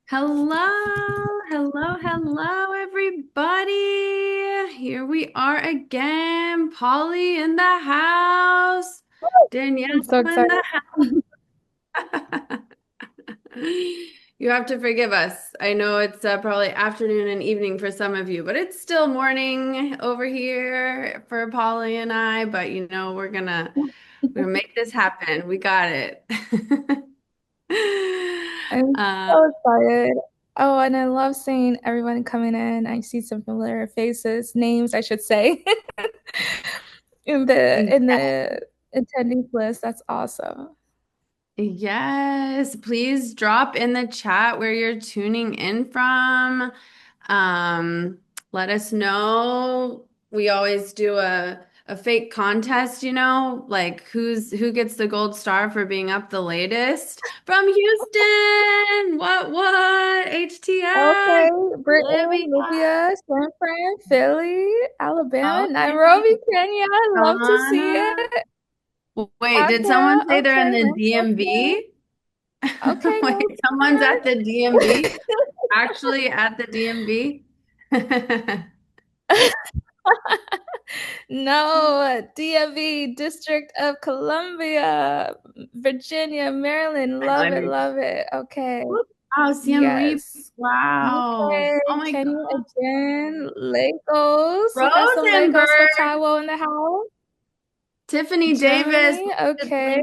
Hello, everybody. Here we are again. Polly in the house. Danielle I'm so in excited. the house. You have to forgive us. I know it's probably afternoon and evening for some of you, but it's still morning over here for Polly and I. But we're gonna make this happen. We got it. I'm Uh, so excited. Oh, and I love seeing everyone coming in. I see some familiar faces, names, I should say, in the attendees list. That's awesome. Yes, please drop in the chat where you're tuning in from. Um, Let us know. We always do a fake contest, like who gets the gold star for being up the latest from Houston. What? Okay, HTX. Brittany, Libya. Libya, San Fran, Philly, Alabama, Okay. Nairobi, Kenya. I love to see Donna. it. Wait, did someone Accra, say they're in okay, the North Carolina. DMV? Okay, Wait, North someone's at the DMV? Actually at the DMV? No, DMV, District of Columbia, Virginia, Maryland. Love Let it, me. love it. Okay. Oh, Siem Reap. Yes. Wow. Okay. Oh my Kenya God. again. Lagos. We got some Lagos for Rosenberg. Taiwo in the house. Tiffany Davis. Germany. Okay.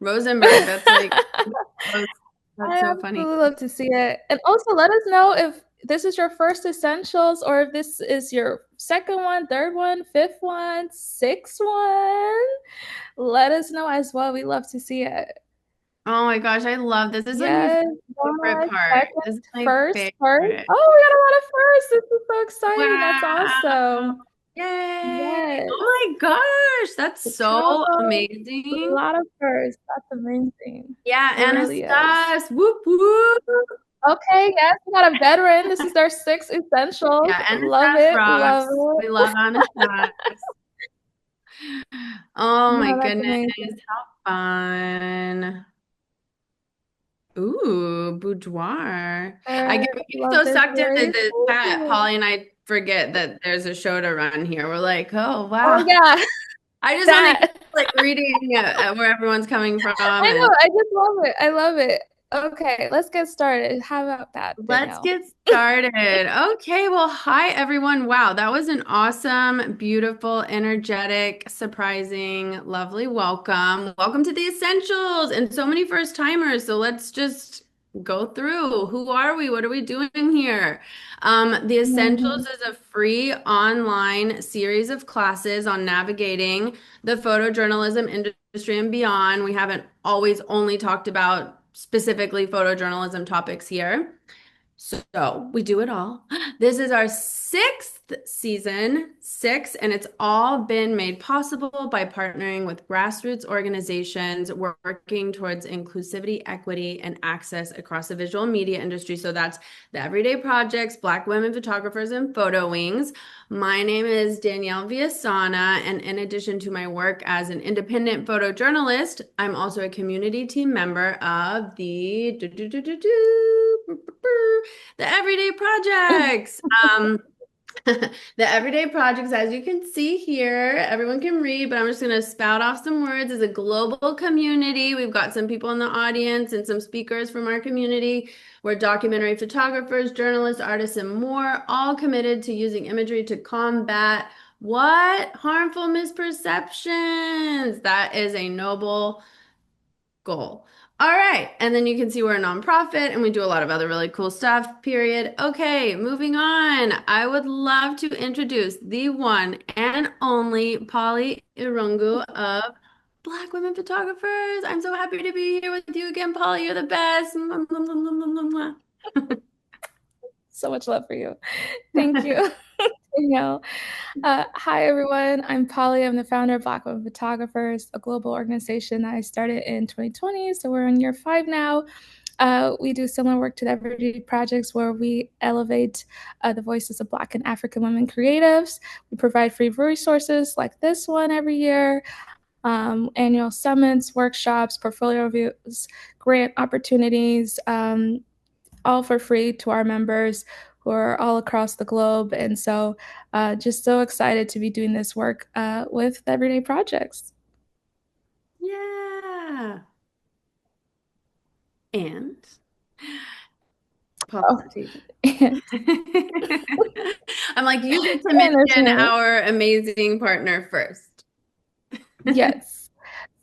Rosenberg. That's like, that's I so funny. absolutely love to see it. And also let us know if this is your first essentials or if this is your second one, third one, fifth one, sixth one. Let us know as well. We love to see it. Oh my gosh, I love this. This is my Yes, favorite Donna, part. second, This is my first, first. favorite. Oh, we got a lot of firsts. This is so exciting. That's Wow. awesome. Yay. Yes. Oh my gosh, that's so Chicago, a amazing. lot of firsts. That's amazing. Yeah, It really is. Anastasia. Whoop whoop. Okay, yes, we got a veteran. This is their sixth essentials. Yeah, Love Anastasia it, love rocks. it. We love Anastasia. Oh my No, that's goodness, amazing. how fun. Ooh, boudoir. We get Love so this sucked into voice. the chat, Ooh. Polly and I forget that there's a show to run here. We're like, oh Oh wow. yeah, I just want to keep that. like reading where everyone's coming from I know. and I just love it. I love it. Okay, let's get started. How about that, let's Danielle? get started. Okay, well, hi everyone. Wow, that was an awesome, beautiful, energetic, surprising, lovely welcome. Welcome to the Essentials and so many first timers. So let's just go through. Who are we? What are we doing here? The Essentials Mhm. is a free online series of classes on navigating the photojournalism industry and beyond. We haven't always only talked about specifically photojournalism topics here. So we do it all. This is our sixth season, six, and it's all been made possible by partnering with grassroots organizations working towards inclusivity, equity, and access across the visual media industry. So that's the Everyday Projects, Black Women Photographers, and Photo Wings. My name is Danielle Viasana, and in addition to my work as an independent photojournalist, I'm also a community team member of the the everyday projects. The everyday projects, as you can see here, everyone can read, but I'm just going to spout off some words. As a global community, we've got some people in the audience and some speakers from our community. We're documentary photographers, journalists, artists, and more, all committed to using imagery to combat what? Harmful misperceptions. That is a noble goal. All right. And then you can see we're a nonprofit and we do a lot of other really cool stuff, period. Okay, moving on. I would love to introduce the one and only Polly Irungu of Black Women Photographers. I'm so happy to be here with you again, Polly. You're the best. Mwah, mwah, mwah, mwah, So much love for you. Thank mwah. you, Danielle. Hi, everyone. I'm Polly. I'm the founder of Black Women Photographers, a global organization that I started in 2020. So we're in year 5 now. We do similar work to the Everyday Projects where we elevate the voices of Black and African women creatives. We provide free resources like this one every year. annual summits, workshops, portfolio reviews, grant opportunities, all for free to our members who are all across the globe. And so just so excited to be doing this work with Everyday Projects. Yeah. And Oh, paparazzi. and, I'm like, you get to and there's mention more. our amazing partner first. Yes.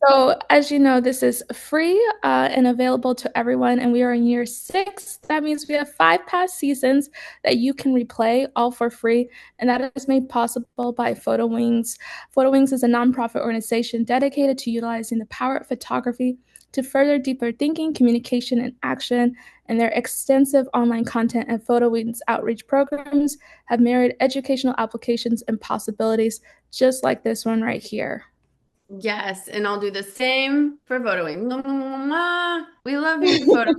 So, as you know, this is free and available to everyone, and we are in year 6. That means we have 5 past seasons that you can replay all for free, and that is made possible by Photo Wings. Photo Wings is a nonprofit organization dedicated to utilizing the power of photography to further deeper thinking, communication, and action. And their extensive online content and Photo Wings outreach programs have myriad educational applications and possibilities, just like this one right here. Yes, and I'll do the same for photoing. We love you, photo.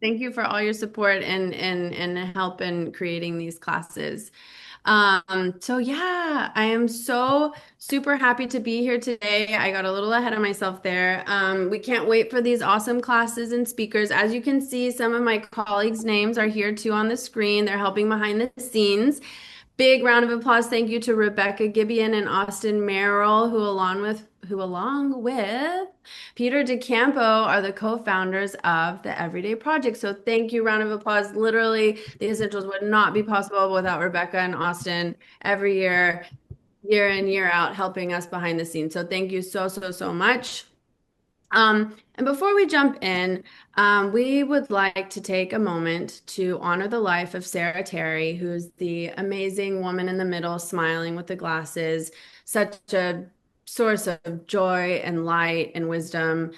Thank you for all your support and help in creating these classes. So yeah, I am so super happy to be here today. I got a little ahead of myself there. We can't wait for these awesome classes and speakers. As you can see, some of my colleagues' names are here too on the screen. They're helping behind the scenes. Big round of applause. Thank you to Rebecca Gibeon and Austin Merrill, who along with Peter DeCampo are the co-founders of the Everyday Project. So thank you, round of applause. Literally, the Essentials would not be possible without Rebecca and Austin every year, year in, year out, helping us behind the scenes. So thank you so, so, so much. And before we jump in, we would like to take a moment to honor the life of Sarah Terry, who's the amazing woman in the middle, smiling with the glasses, such a source of joy and light and wisdom.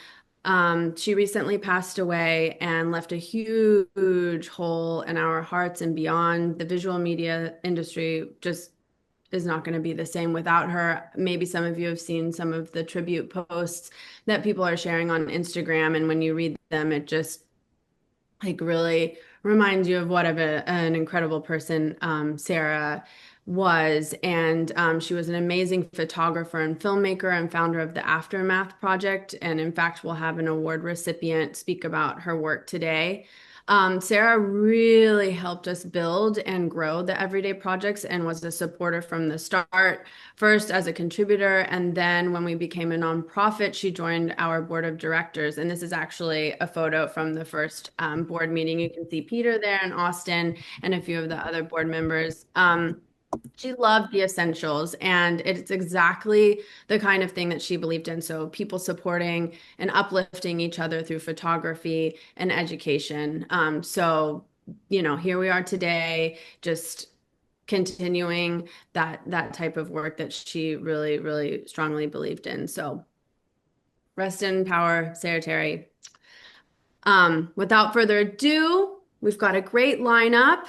She recently passed away and left a huge hole in our hearts and beyond. The visual media industry just is not going to be the same without her. Maybe some of you have seen some of the tribute posts that people are sharing on Instagram, and when you read them, it just like really reminds you of what an incredible person Sarah was. And she was an amazing photographer and filmmaker and founder of the Aftermath Project. And in fact, we'll have an award recipient speak about her work today. Sarah really helped us build and grow the Everyday Projects and was a supporter from the start, first as a contributor, and then when we became a nonprofit, she joined our board of directors. And this is actually a photo from the first board meeting. You can see Peter there and Austin and a few of the other board members. She loved the essentials, and it's exactly the kind of thing that she believed in. So, people supporting and uplifting each other through photography and education. Here we are today, just continuing that type of work that she really, really strongly believed in. So, rest in power, Sarah Terry. Without further ado, we've got a great lineup.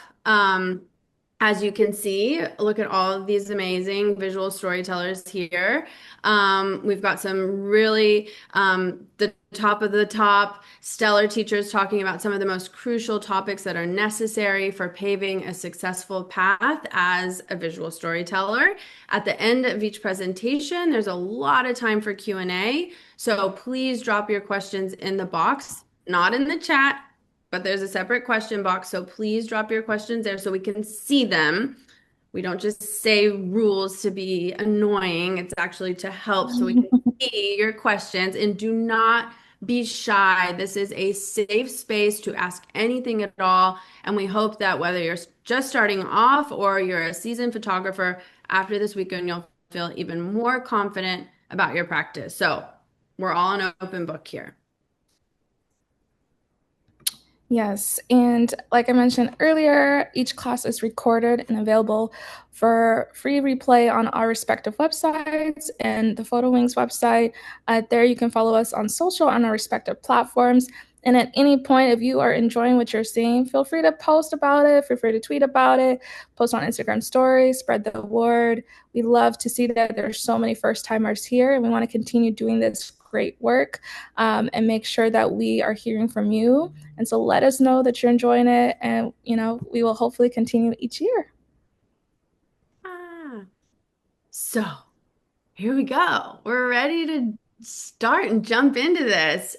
As you can see, look at all of these amazing visual storytellers here. We've got some really the top of the top stellar teachers talking about some of the most crucial topics that are necessary for paving a successful path as a visual storyteller. At the end of each presentation, there's a lot of time for Q&A. So please drop your questions in the box, not in the chat, but there's a separate question box. So please drop your questions there so we can see them. We don't just say rules to be annoying. It's actually to help so we can see your questions, and do not be shy. This is a safe space to ask anything at all. And we hope that whether you're just starting off or you're a seasoned photographer, after this weekend, you'll feel even more confident about your practice. So we're all an open book here. Yes, and like I mentioned earlier, each class is recorded and available for free replay on our respective websites and the Photo Wings website. There you can follow us on social on our respective platforms. And at any point, if you are enjoying what you're seeing, feel free to post about it, feel free to tweet about it, post on Instagram stories, spread the word. We love to see that there's so many first timers here, and we want to continue doing this great work and make sure that we are hearing from you. And so let us know that you're enjoying it, and we will hopefully continue each year. So here we go. We're ready to start and jump into this.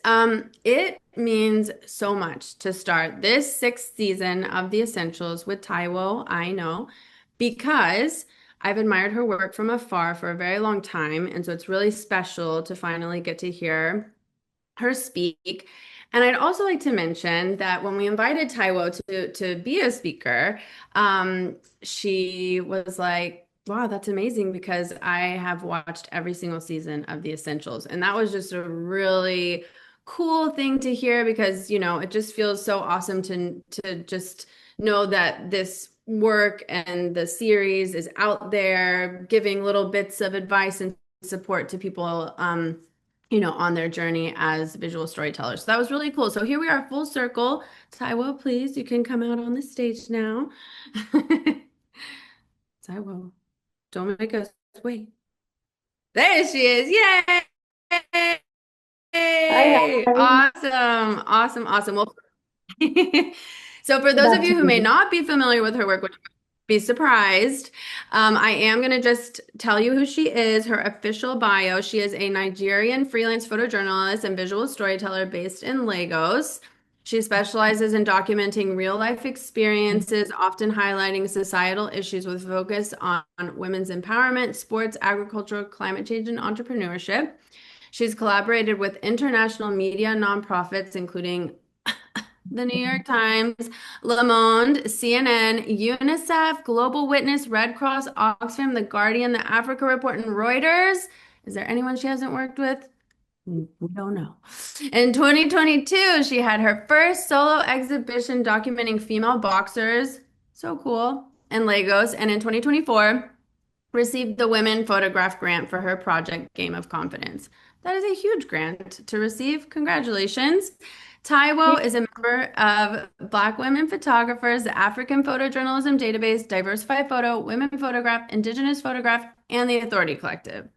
It means so much to start this sixth season of The Essentials with Taiwo Aina because I've admired her work from afar for a very long time, and so it's really special to finally get to hear her speak. And I'd also like to mention that when we invited Taiwo to be a speaker, she was like, "Wow, that's amazing because I have watched every single season of The Essentials." And that was just a really cool thing to hear because, it just feels so awesome to just know that this work and the series is out there giving little bits of advice and support to people on their journey as visual storytellers. So that was really cool. So here we are, full circle. Taiwo, please, you can come out on the stage now. Taiwo, don't make us wait. There she is. Yay! Hi, hi. Awesome. Awesome. Awesome. Well, so for Good those of you who may afternoon. not be familiar with her work, which be surprised. I am going to just tell you who she is, her official bio. She is a Nigerian freelance photojournalist and visual storyteller based in Lagos. She specializes in documenting real life experiences, often highlighting societal issues with focus on women's empowerment, sports, agriculture, climate change, and entrepreneurship. She's collaborated with international media nonprofits, including the New York Times, Le Monde, CNN, UNICEF, Global Witness, Red Cross, Oxfam, The Guardian, The Africa Report, and Reuters. Is there anyone she hasn't worked with? We don't know. In 2022, she had her first solo exhibition documenting female boxers. So cool. In Lagos. And in 2024, received the Women Photograph Grant for her project Game of Confidence. That is a huge grant to receive. Congratulations. Taiwo is a member of Black Women Photographers, the African Photojournalism Database, Diversify Photo, Women Photograph, Indigenous Photograph, and the Authority Collective.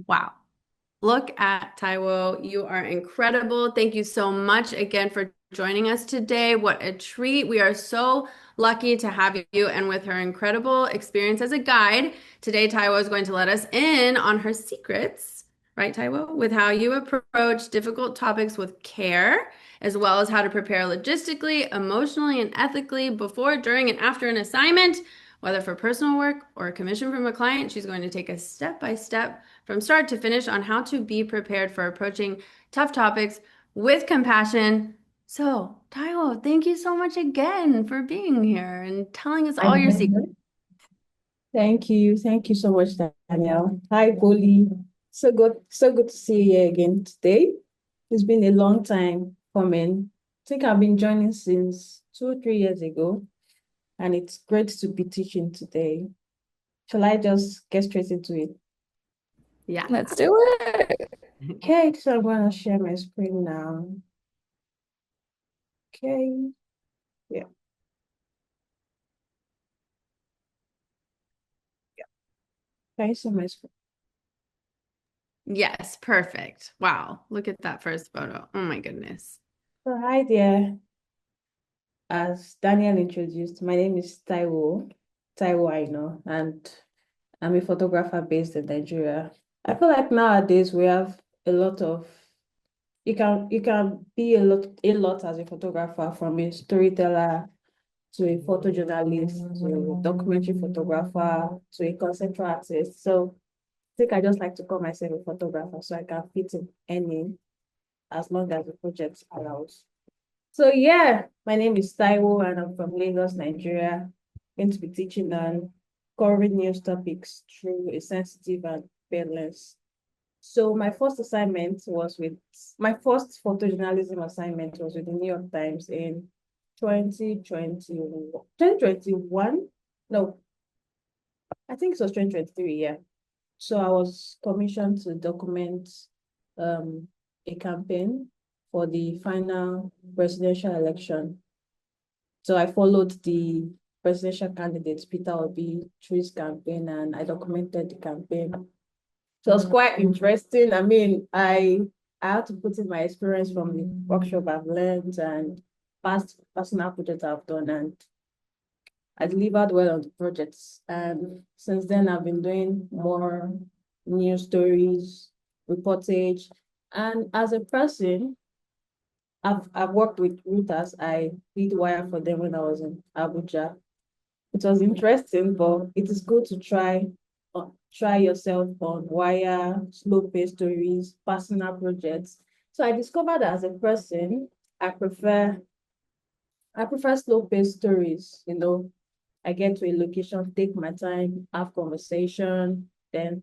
Wow. Look at Taiwo. You are incredible. Thank you so much again for joining us today. What a treat. We are so lucky to have you. And with her incredible experience as a guide, today Taiwo is going to let us in on her secrets, right, Taiwo? With how you approach difficult topics with care, as well as how to prepare logistically, emotionally, and ethically before, during, and after an assignment. Whether for personal work or a commission from a client, she's going to take us step by step from start to finish on how to be prepared for approaching tough topics with compassion. So, Taiwo, thank you so much again for being here and telling us My all your secrets. pleasure. Thank you. Thank you so much, Danielle. Hi, Polly. So good to see you here again today. It's been a long time coming. I think I've been joining since 2 or 3 years ago, and it's great to be teaching today. Shall I just get straight into it? Yeah. Let's do it. Okay, so I'm going to share my screen now. Okay, yeah. Can you see my screen? Yes, perfect. Wow. Look at that first photo. Oh my goodness. So hi there. As Daniel introduced, my name is Taiwo Aina, and I'm a photographer based in Nigeria. I feel like nowadays we have a lot of you can be a lot as a photographer, from a storyteller to a photojournalist to a documentary photographer to a conceptual artist. So I think I just like to call myself a photographer so I can fit in any as long as the project allows. So yeah, my name is Taiwo and I'm from Lagos, Nigeria. Going to be teaching on current news topics through a sensitive and fair lens. So my first photojournalism assignment was with the New York Times in 2021. No, I think it was 2023, yeah. So I was commissioned to document um, a campaign for the final presidential election. So I followed the presidential candidate, Peter Obi, through his campaign, and I documented the campaign. So it was quite interesting. I mean, I had to put in my experience from the workshop I've learned and past personal projects I've done, and I delivered well on the projects. And since then, I've been doing more news stories, reportage. And as a person, I've worked with Reuters. I did wire for them when I was in Abuja. It was interesting, but it is good to try yourself on wire, slow paced stories, personal projects. So I discovered that as a person, I prefer I prefer slow paced stories. I get to a location, take my time, have conversation, then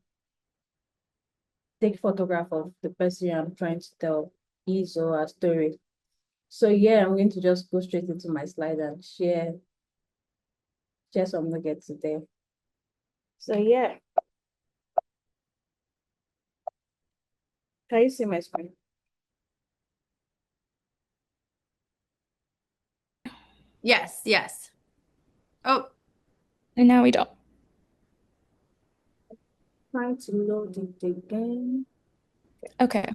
take photograph of the person I'm trying to tell his or her story. So yeah, I'm going to just go straight into my slide and share some nuggets today. So yeah, can you see my screen? Yes, yes. Oh, And now we don't. Trying to load it again. Okay.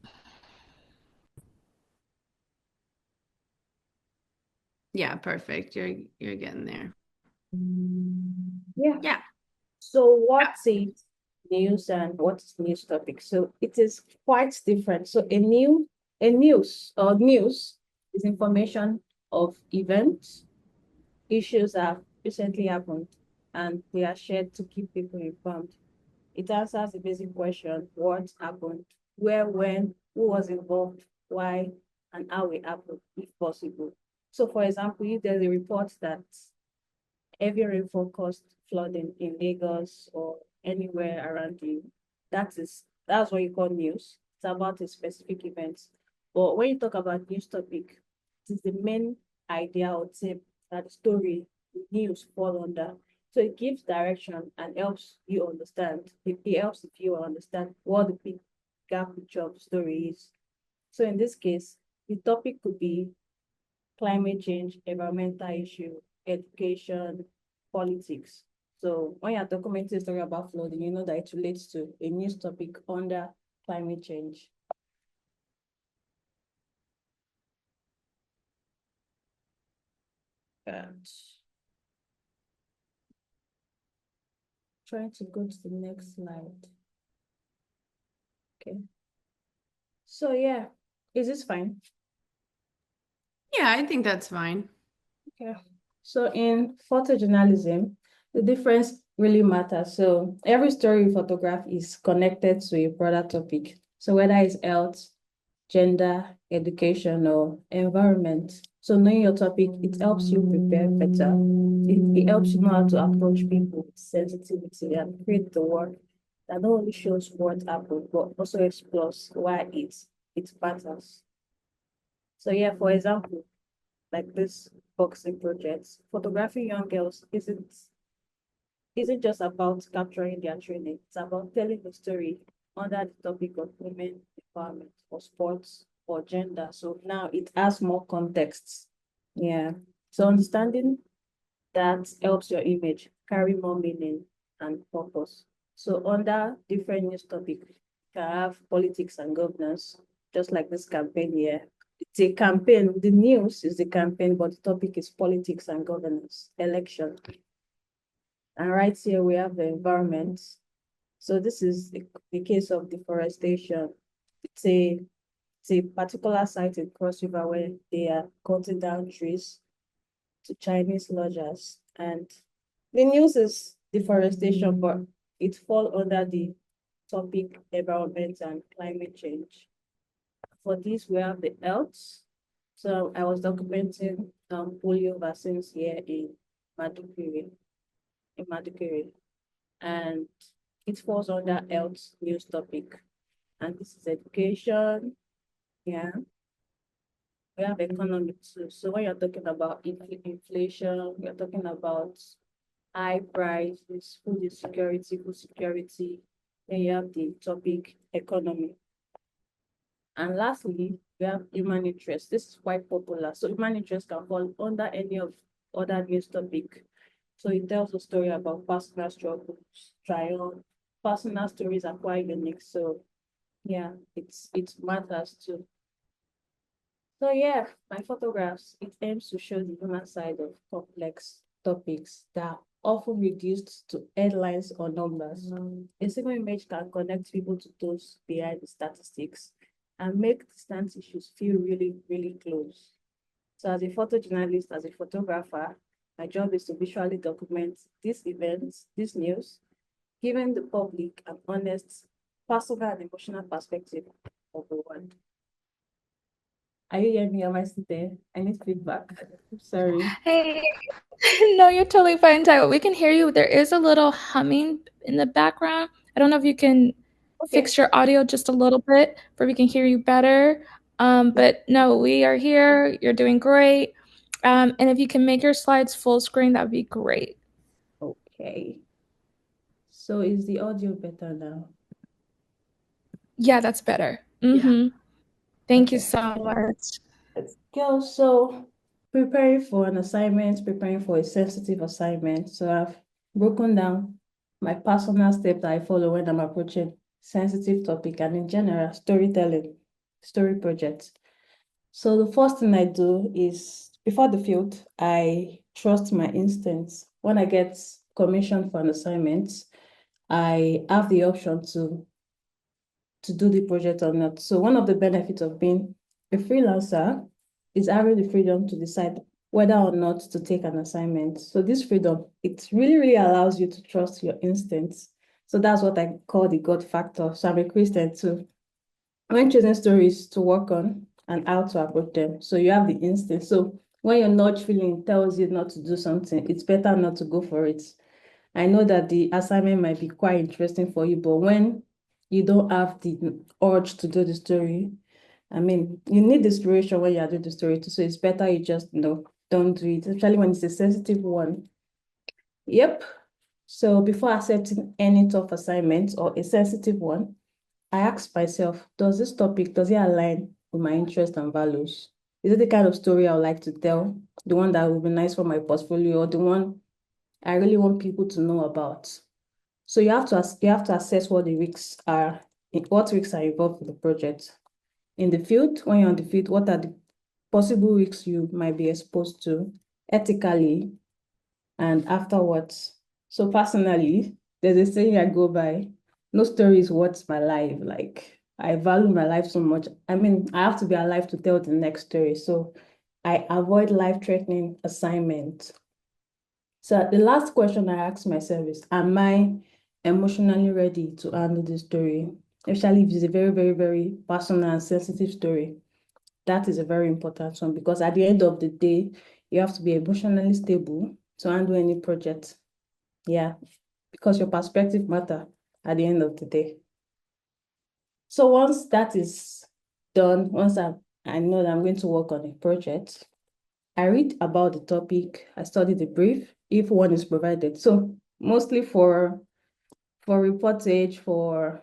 yeah, perfect. You're getting there. Yeah. Yeah. So what is news and what is news topic? So it is quite different. So a news is information of events, issues that have recently happened, and they are shared to keep people informed. It answers the basic question: what happened, where, when, who was involved, why, and how it happened, if possible. So for example, if there's a report that heavy rainfall caused flooding in Lagos or anywhere around you, that's what you call news. It's about a specific event. But when you talk about news topic, it is the main idea or tip that the story, the news fall under. So it gives direction and helps you understand. It helps the viewer understand what the bigger picture of the story is. So in this case, the topic could be climate change, environmental issue, education, politics. So when you're documenting a story about flooding, you know that it relates to a news topic under climate change. And trying to go to the next slide. Okay. So yeah, is this fine? Yeah, I think that's fine. Okay. So in photojournalism, the difference really matters. So every story you photograph is connected to a broader topic. So whether it's health, gender, education, or environment. So knowing your topic, it helps you prepare better. It helps you know how to approach people with sensitivity and create the work that not only shows what happened, but also explores why it matters. So yeah, for example, like this boxing project, photographing young girls isn't just about capturing their training. It's about telling the story under the topic of women empowerment or sports or gender. So now it has more context. Yeah. So understanding that helps your image carry more meaning and purpose. So under different news topics, you can have politics and governance, just like this campaign here. It's a campaign. The news is the campaign, but the topic is politics and governance, election. And right here we have the environment. So this is the case of deforestation. It's a particular site in Cross River where they are cutting down trees to Chinese lodgers. And the news is deforestation, but it falls under the topic environment and climate change. For this, we have the health. So I was documenting polio vaccines here Madukuri, in Madukuri, and it falls under health news topic. And this is education. Yeah, we have economy too. So when you're talking about inflation, you're talking about high prices, food security. Then you have the topic economy. And lastly, we have human interest. This is quite popular. So human interest can fall under any of other news topic. So it tells a story about personal struggles, triumph. Personal stories are quite unique. So yeah, it matters too. So yeah, my photographs, it aims to show the human side of complex topics that are often reduced to headlines or numbers. A single image can connect people to those behind the statistics and make distant issues feel really, really close. So as a photojournalist, as a photographer, my job is to visually document these events, this news, giving the public an honest, personal and emotional perspective of the world. Are you hearing me? Am I still there? I need feedback. Sorry. Hey, no, you're totally fine, Taiwo. We can hear you. There is a little humming in the background. I don't know if you can Okay. fix your audio just a little bit where we can hear you better. But no, we are here. You're doing great. And if you can make your slides full screen, that would be great. Okay. So is the audio better now? Yeah, that's better. Yeah. Thank you Okay. so much. Let's go. So preparing for an assignment, preparing for a sensitive assignment. So I've broken down my personal step that I follow when I'm approaching sensitive topic and in general, storytelling, story projects. So the first thing I do is before the field, I trust my instincts. When I get commissioned for an assignment, I have the option to do the project or not. So one of the benefits of being a freelancer is having the freedom to decide whether or not to take an assignment. So this freedom, it really, really allows you to trust your instincts. So that's what I call the God factor. So I'm a Christian too. When choosing stories to work on and how to approach them, so you have the instinct. So when your nudge feeling tells you not to do something, it's better not to go for it. I know that the assignment might be quite interesting for you, but when you don't have the urge to do the story, I mean, you need inspiration when you are doing the story too, so it's better you just, don't do it, especially when it's a sensitive one. Yep. So before accepting any tough assignment or a sensitive one, I ask myself, does this topic, does it align with my interests and values? Is it the kind of story I would like to tell? The one that would be nice for my portfolio, or the one I really want people to know about? So you have to assess what the risks are, what risks are involved in the project. In the field, when you're on the field, what are the possible risks you might be exposed to ethically and afterwards? So personally, there's a saying I go by, no story is worth my life. Like I value my life so much. I mean, I have to be alive to tell the next story. So I avoid life-threatening assignments. So the last question I ask myself is, am I emotionally ready to handle this story? Especially if it's a very, very, very personal and sensitive story. That is a very important one because at the end of the day, you have to be emotionally stable to handle any project. Yeah, because your perspective matter at the end of the day. So once that is done, once I know that I'm going to work on a project, I read about the topic, I study the brief, if one is provided. So mostly for reportage, for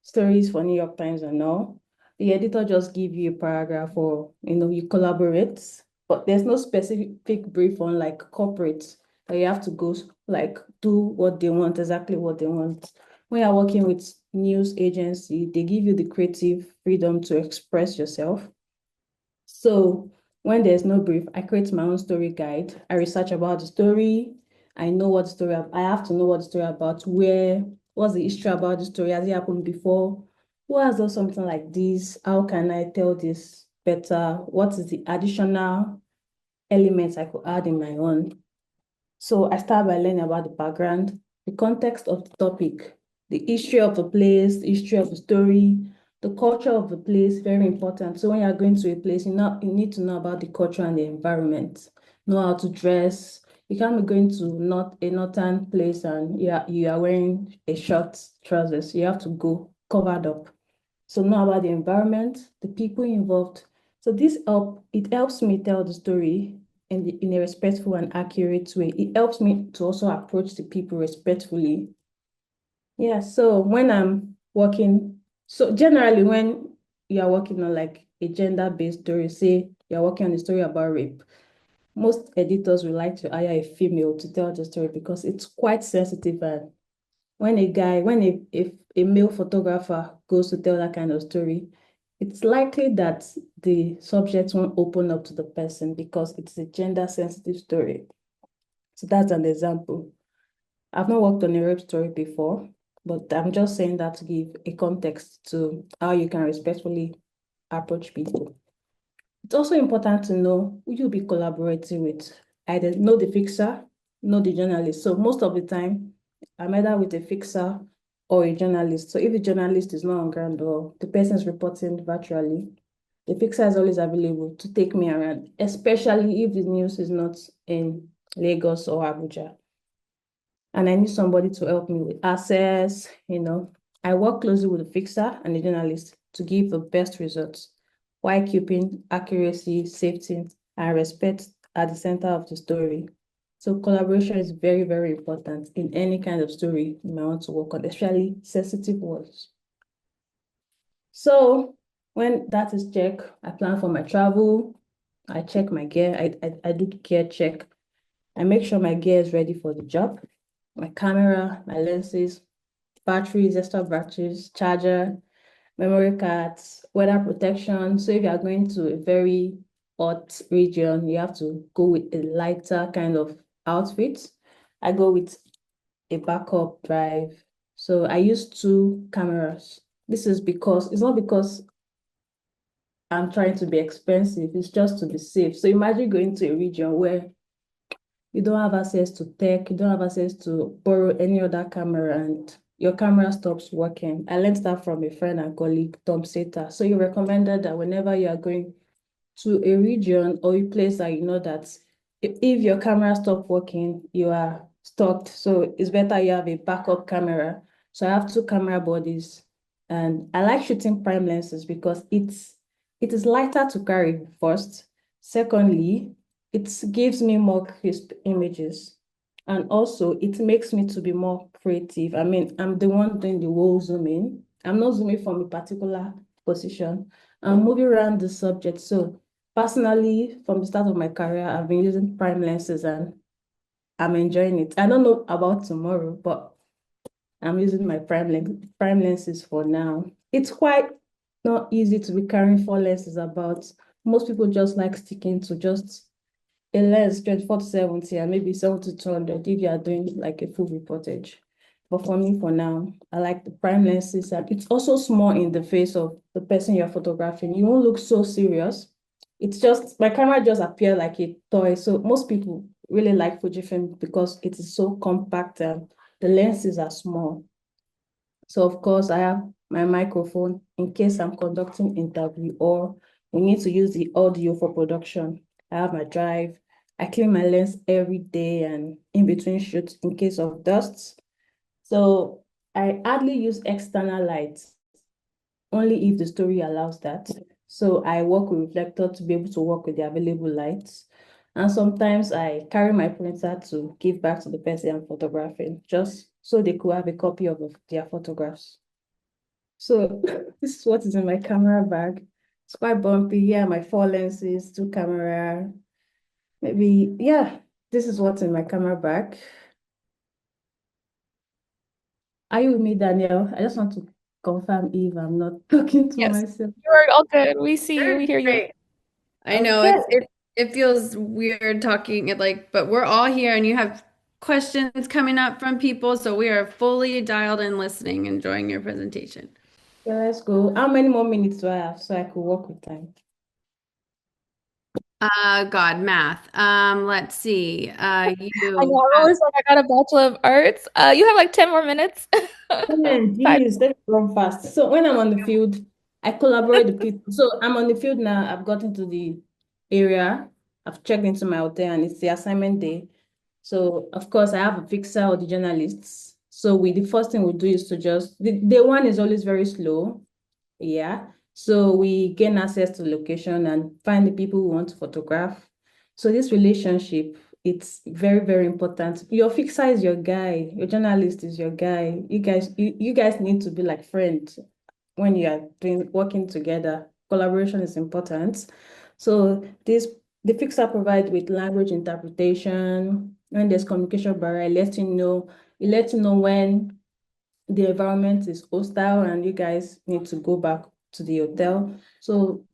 stories for New York Times and all, the editor just give you a paragraph or, you collaborate, but there's no specific brief on like corporate that you have to go like do what they want, exactly what they want. When you're working with news agency, they give you the creative freedom to express yourself. So when there's no brief, I create my own story guide. I research about the story. I know what story, I have to know what the story about, what's the history about the story, has it happened before? Who has done something like this? How can I tell this better? What is the additional elements I could add in my own? So I start by learning about the background, the context of the topic, the history of the place, the history of the story, the culture of the place, very important. So when you're going to a place, you need to know about the culture and the environment, know how to dress. You can't be going to not a northern place and you are wearing a short trousers. You have to go covered up. So know about the environment, the people involved. So it helps me tell the story in a respectful and accurate way. It helps me to also approach the people respectfully. Yeah, so when I'm working, so generally when you're working on like a gender-based story, say you're working on a story about rape, most editors would like to hire a female to tell the story because it's quite sensitive. And when a male photographer goes to tell that kind of story, it's likely that the subject won't open up to the person because it's a gender sensitive story. So that's an example. I've not worked on a rape story before, but I'm just saying that to give a context to how you can respectfully approach people. It's also important to know who you'll be collaborating with. Either know the fixer, know the journalist. So most of the time, I'm either with a fixer or a journalist. So if the journalist is not on ground or the person is reporting virtually, the fixer is always available to take me around, especially if the news is not in Lagos or Abuja. And I need somebody to help me with access. I work closely with the fixer and the journalist to give the best results while keeping accuracy, safety, and respect at the center of the story. So collaboration is very, very important in any kind of story you might want to work on, especially sensitive ones. So when that is checked, I plan for my travel. I check my gear. I do gear check. I make sure my gear is ready for the job. My camera, my lenses, batteries, extra batteries, charger, memory cards, weather protection. So if you are going to a very hot region, you have to go with a lighter kind of outfit. I go with a backup drive. So I use two cameras. This is because it's not because I'm trying to be expensive, it's just to be safe. So imagine going to a region where you don't have access to tech, you don't have access to borrow any other camera, and your camera stops working. I learned that from a friend and colleague, Tom Seta. So he recommended that whenever you are going to a region or a place that you know that if your camera stops working, you are stuck. So it's better you have a backup camera. So I have two camera bodies, and I like shooting prime lenses because it is lighter to carry first. Secondly, it gives me more crisp images. And also it makes me to be more creative. I mean, I'm the one doing the whole zooming. I'm not zooming from a particular position. I'm moving around the subject. So personally, from the start of my career, I've been using prime lenses and I'm enjoying it. I don't know about tomorrow, but I'm using my prime lenses for now. It's quite not easy to be carrying four lenses about. Most people just like sticking to just a lens 24 to 70 and maybe 70 to 200 if you are doing like a full reportage. But for me, for now, I like the prime lenses, and it's also small in the face of the person you're photographing. You won't look so serious. It's just, my camera just appear like a toy. So most people really like Fujifilm because it is so compact and the lenses are small. So of course I have my microphone in case I'm conducting interview or we need to use the audio for production. I have my drive. I clean my lens every day and in between shoots in case of dust. So I hardly use external lights, only if the story allows that. So I work with reflector to be able to work with the available lights. And sometimes I carry my printer to give back to the person I'm photographing, just so they could have a copy of their photographs. So this is what is in my camera bag. It's quite bumpy. Yeah, my four lenses, two camera. Maybe, yeah, this is what's in my camera bag. Are you with me, Danielle? I just want to confirm if I'm not talking to Yes, myself. you're all good. We see you, we hear you. Great. I know Okay. it feels weird talking it like, but we're all here and you have questions coming up from people, so we are fully dialed in listening, enjoying your presentation. Yeah, let's go. How many more minutes do I have so I could work with time? God, math. Let's see. I You know, I always like I got a Bachelor of Arts. You have like 10 more minutes. Yeah, Fine. geez, let's run fast. So when I'm on the field, I collaborate with people. So I'm on the field now. I've gotten to the area. I've checked into my hotel and it's the assignment day. So of course I have a fixer or the journalists. So the first thing we do is to just the day one is always very slow. Yeah. So we gain access to location and find the people who want to photograph. So this relationship, it's very, very important. Your fixer is your guy, your journalist is your guy. You guys need to be like friends when you are doing working together. Collaboration is important. So the fixer provides with language interpretation. When there's communication barrier, it lets you know when the environment is hostile and you guys need to go back to the hotel. So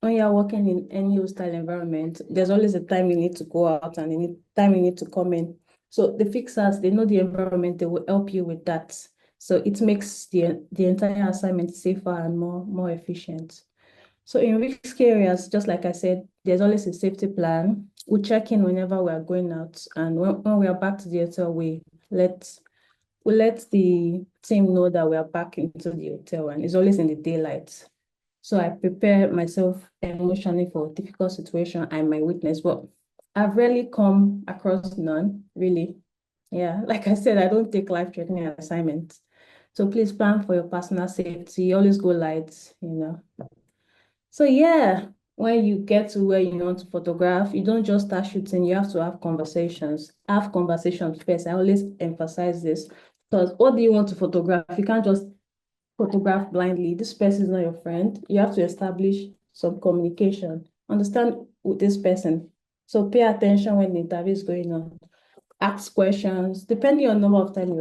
when you're working in any hostile environment, there's always a time you need to go out and time you need to come in. So the fixers, they know the environment, they will help you with that. So it makes the entire assignment safer and more efficient. So in risk areas, just like I said, there's always a safety plan. We check in whenever we are going out, and when we are back to the hotel, we let the team know that we are back into the hotel, and it's always in the daylight. So I prepare myself emotionally for a difficult situation I might witness, but I've rarely come across none, really. Yeah, like I said, I don't take life-threatening assignments. So please plan for your personal safety. Always go light. So yeah, when you get to where you want to photograph, you don't just start shooting, you have to have conversations. Have conversations first. I always emphasize this because what do you want to photograph? You can't just photograph blindly. This person is not your friend. You have to establish some communication. Understand with this person. So pay attention when the interview is going on. Ask questions. Depending on the number of time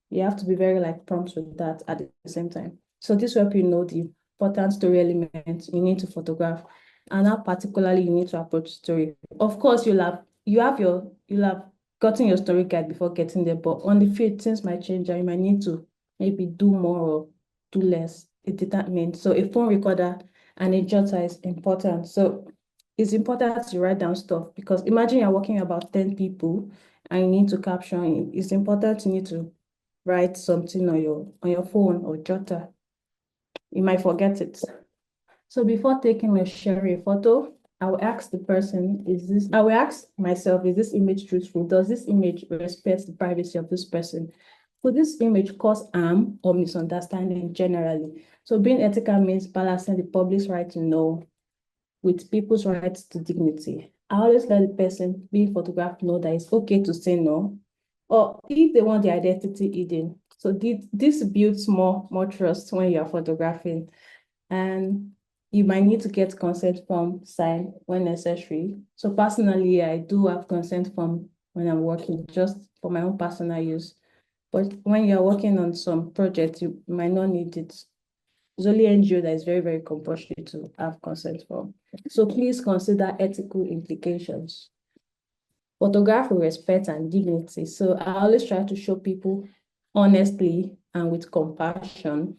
you have to be very like prompt with that at the same time. So this will help you know the important story elements you need to photograph and how particularly you need to approach story. Of course, you'll have gotten your story guide before getting there, but on the field, things might change and you might need to maybe do more or do less. It determines. So a phone recorder and a jotter is important. So it's important to write down stuff because imagine you're working about 10 people and you need to caption it. It's important you need to write something on your phone or jotter. You might forget it. So before taking or sharing a photo, I will ask the person, I will ask myself, is this image truthful? Does this image respect the privacy of this person? Could this image cause harm or misunderstanding generally? So being ethical means balancing the public's right to know with people's rights to dignity. I always let the person being photographed know that it's okay to say no, or if they want the identity hidden. So this builds more trust when you're photographing, and you might need to get consent form signed when necessary. So personally, I do have consent form when I'm working, just for my own personal use. But when you're working on some projects, you might not need it. It's only NGO that is very, very compulsory to have consent form. So please consider ethical implications. Photograph with respect and dignity. So I always try to show people honestly and with compassion,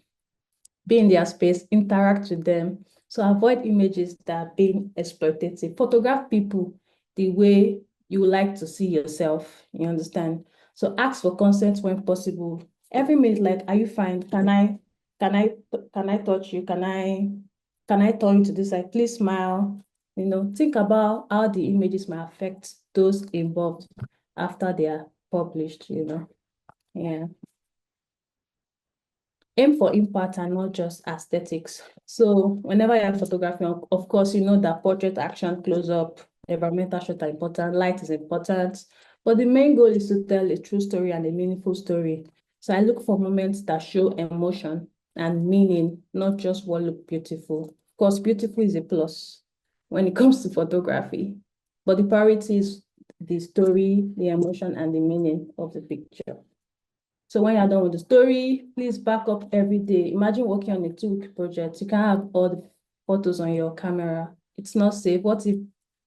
be in their space, interact with them. So avoid images that are being exploitative. Photograph people the way you would like to see yourself, you understand? So ask for consent when possible. Every minute, like, are you fine? Can I, can I touch you? Can I turn you to this side? Please smile. Think about how the images might affect those involved after they are published. Yeah. Aim for impact and not just aesthetics. So whenever you're photographing, of course, you know that portrait, action, close up, environmental shot are important, light is important, but the main goal is to tell a true story and a meaningful story. So I look for moments that show emotion and meaning, not just what look beautiful. Of course, beautiful is a plus when it comes to photography, but the priority is the story, the emotion, and the meaning of the picture. So when you're done with the story, please back up every day. Imagine working on a 2-week project. You can't have all the photos on your camera. It's not safe. What if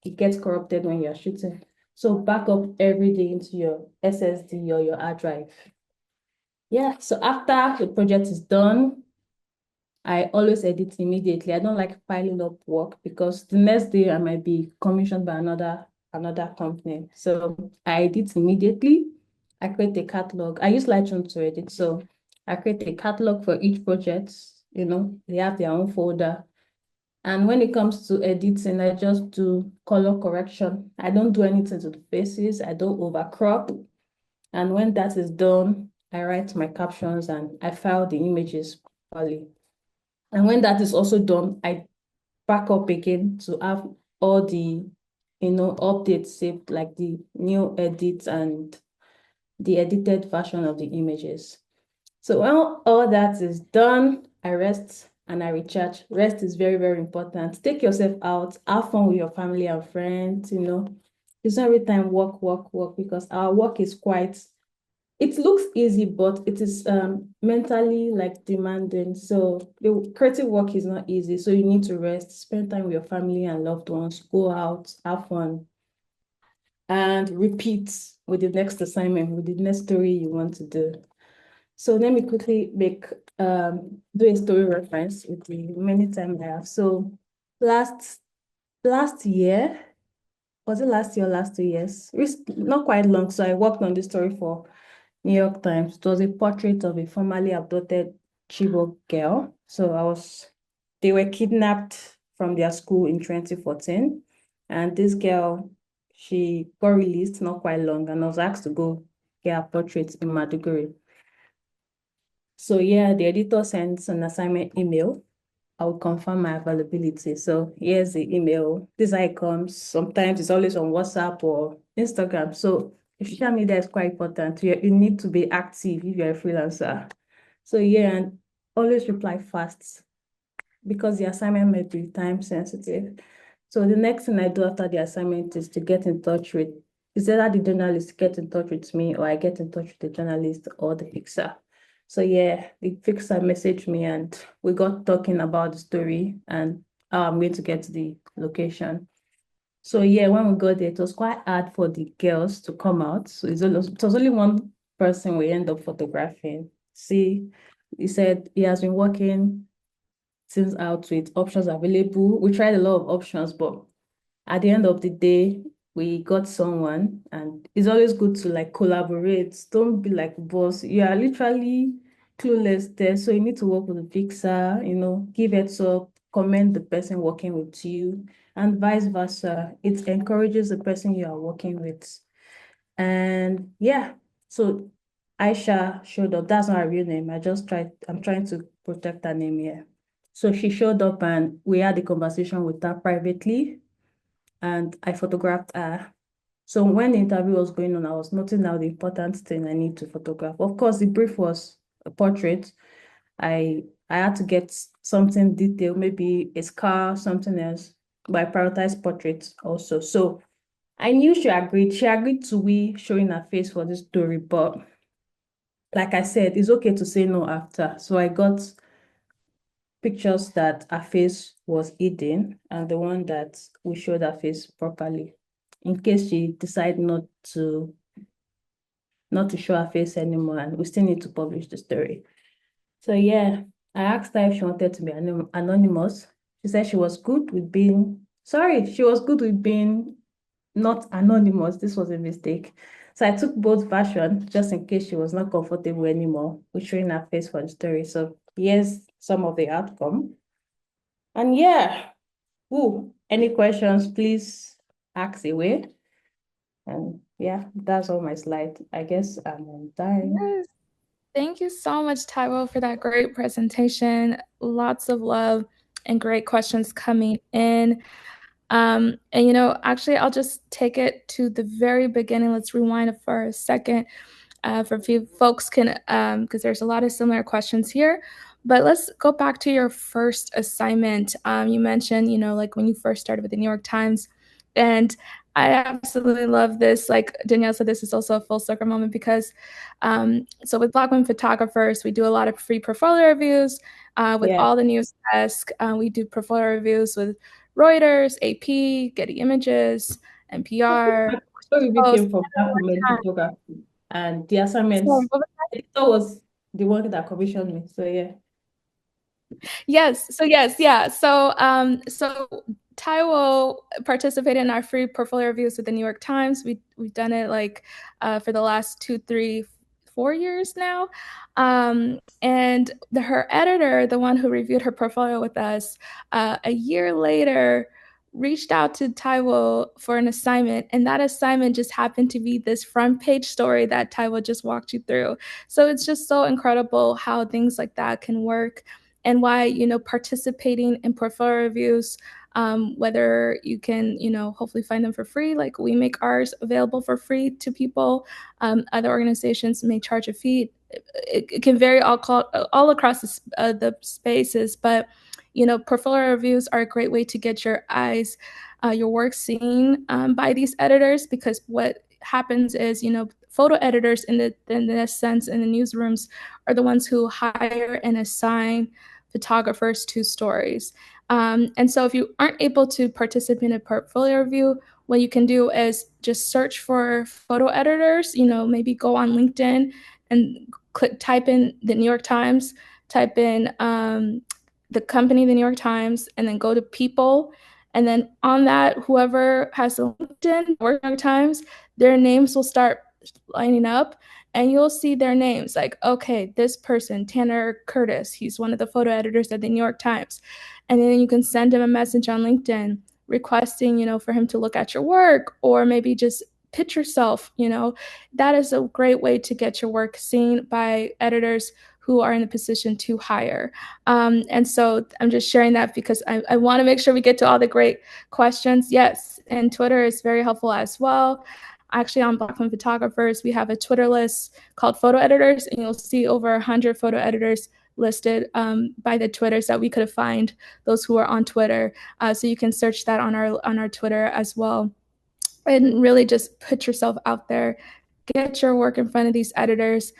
it gets corrupted when you're shooting? So back up every day into your SSD or your hard drive. Yeah, so after the project is done, I always edit immediately. I don't like piling up work because the next day I might be commissioned by another company. So I edit immediately. I create a catalog. I use Lightroom to edit. So I create a catalog for each project. They have their own folder. And when it comes to editing, I just do color correction. I don't do anything to the faces. I don't overcrop. And when that is done, I write my captions and I file the images properly. And when that is also done, I back up again to have all the, updates saved, like the new edits and the edited version of the images. So when all that is done, I rest and I recharge. Rest is very, very important. Take yourself out, have fun with your family and friends. It's not every time work, work, work, because our work is quite it looks easy, but it is mentally like demanding. So the creative work is not easy. So you need to rest, spend time with your family and loved ones, go out, have fun, and repeat with the next assignment, with the next story you want to do. So let me quickly do a story reference with the many time I have. So last year, was it last year or last 2 years? It's not quite long. So I worked on this story for New York Times. It was a portrait of a formerly abducted Chibok girl. They were kidnapped from their school in 2014. And this girl, she got released not quite long, and I was asked to go get a portrait in Maduguri. So yeah, the editor sends an assignment email. I will confirm my availability. So here's the email. This icons. Sometimes it's always on WhatsApp or Instagram. So social media is quite important. You need to be active if you're a freelancer. So yeah, and always reply fast because the assignment may be time sensitive. So the next thing I do after the assignment is to get in touch with, is either the journalist get in touch with me or I get in touch with the journalist or the fixer. So yeah, the fixer messaged me and we got talking about the story and how I'm going to get to the location. So yeah, when we got there, it was quite hard for the girls to come out. So it was only one person we end up photographing. See, he said he has been working things out with options available. We tried a lot of options, but at the end of the day, we got someone, and it's always good to like collaborate. Don't be like boss. You are literally clueless there. So you need to work with the fixer, give it up, commend the person working with you, and vice versa. It encourages the person you are working with. And yeah, so Aisha showed up. That's not her real name. I'm trying to protect her name here. So she showed up and we had a conversation with her privately and I photographed her. So when the interview was going on, I was noting out the important thing I need to photograph. Of course, the brief was a portrait. I had to get something detailed, maybe a scar, something else, but I prioritized portraits also. So I knew she agreed. She agreed to we showing her face for this story, but like I said, it's okay to say no after. So I got pictures that her face was hidden and the one that we showed her face properly in case she decide not to show her face anymore and we still need to publish the story. So yeah, I asked her if she wanted to be anonymous. She said she was good with being not anonymous. This was a mistake. So I took both versions just in case she was not comfortable anymore with showing her face for the story. So here's some of the outcome. And yeah, any questions, please ask away. And yeah, that's all my slide. I guess I'm on time. Yes. Thank you so much, Taiwo, for that great presentation. Lots of love and great questions coming in. And actually, I'll just take it to the very beginning. Let's rewind it for a second, for a few folks can, because there's a lot of similar questions here. But let's go back to your first assignment. You mentioned, like when you first started with the New York Times, and I absolutely love this. Like Danielle said, this is also a full circle moment because, so with Black women photographers, we do a lot of free portfolio reviews. With Yeah. all the news desk, we do portfolio reviews with Reuters, AP, Getty Images, NPR, Story Post. came from Black women photography, and the Sorry, assignments, what was editor was the one that commissioned me. So yeah. Yes. So yes, yeah. So Taiwo participated in our free portfolio reviews with the New York Times. We've done it like for the last 2, 3, 4 years now. And her editor, the one who reviewed her portfolio with us, a year later reached out to Taiwo for an assignment, and that assignment just happened to be this front page story that Taiwo just walked you through. So it's just so incredible how things like that can work and why participating in portfolio reviews, whether you can hopefully find them for free, like we make ours available for free to people. Other organizations may charge a fee. It can vary all across the spaces, but portfolio reviews are a great way to get your work seen by these editors, because what happens is photo editors in this sense in the newsrooms are the ones who hire and assign photographers to stories. And so if you aren't able to participate in a portfolio review, what you can do is just search for photo editors, maybe go on LinkedIn and type in the New York Times, type in the company, the New York Times, and then go to people. And then on that, whoever has a LinkedIn or New York Times, their names will start lining up and you'll see their names like, okay, this person, Tanner Curtis, he's one of the photo editors at the New York Times. And then you can send him a message on LinkedIn requesting, for him to look at your work or maybe just pitch yourself. That is a great way to get your work seen by editors who are in a position to hire. And so I'm just sharing that because I want to make sure we get to all the great questions. Yes, and Twitter is very helpful as well. Actually, on Black Women Photographers, we have a Twitter list called Photo Editors, and you'll see over 100 photo editors listed by the Twitters that we could find, those who are on Twitter. So you can search that on our Twitter as well. And really just put yourself out there, get your work in front of these editors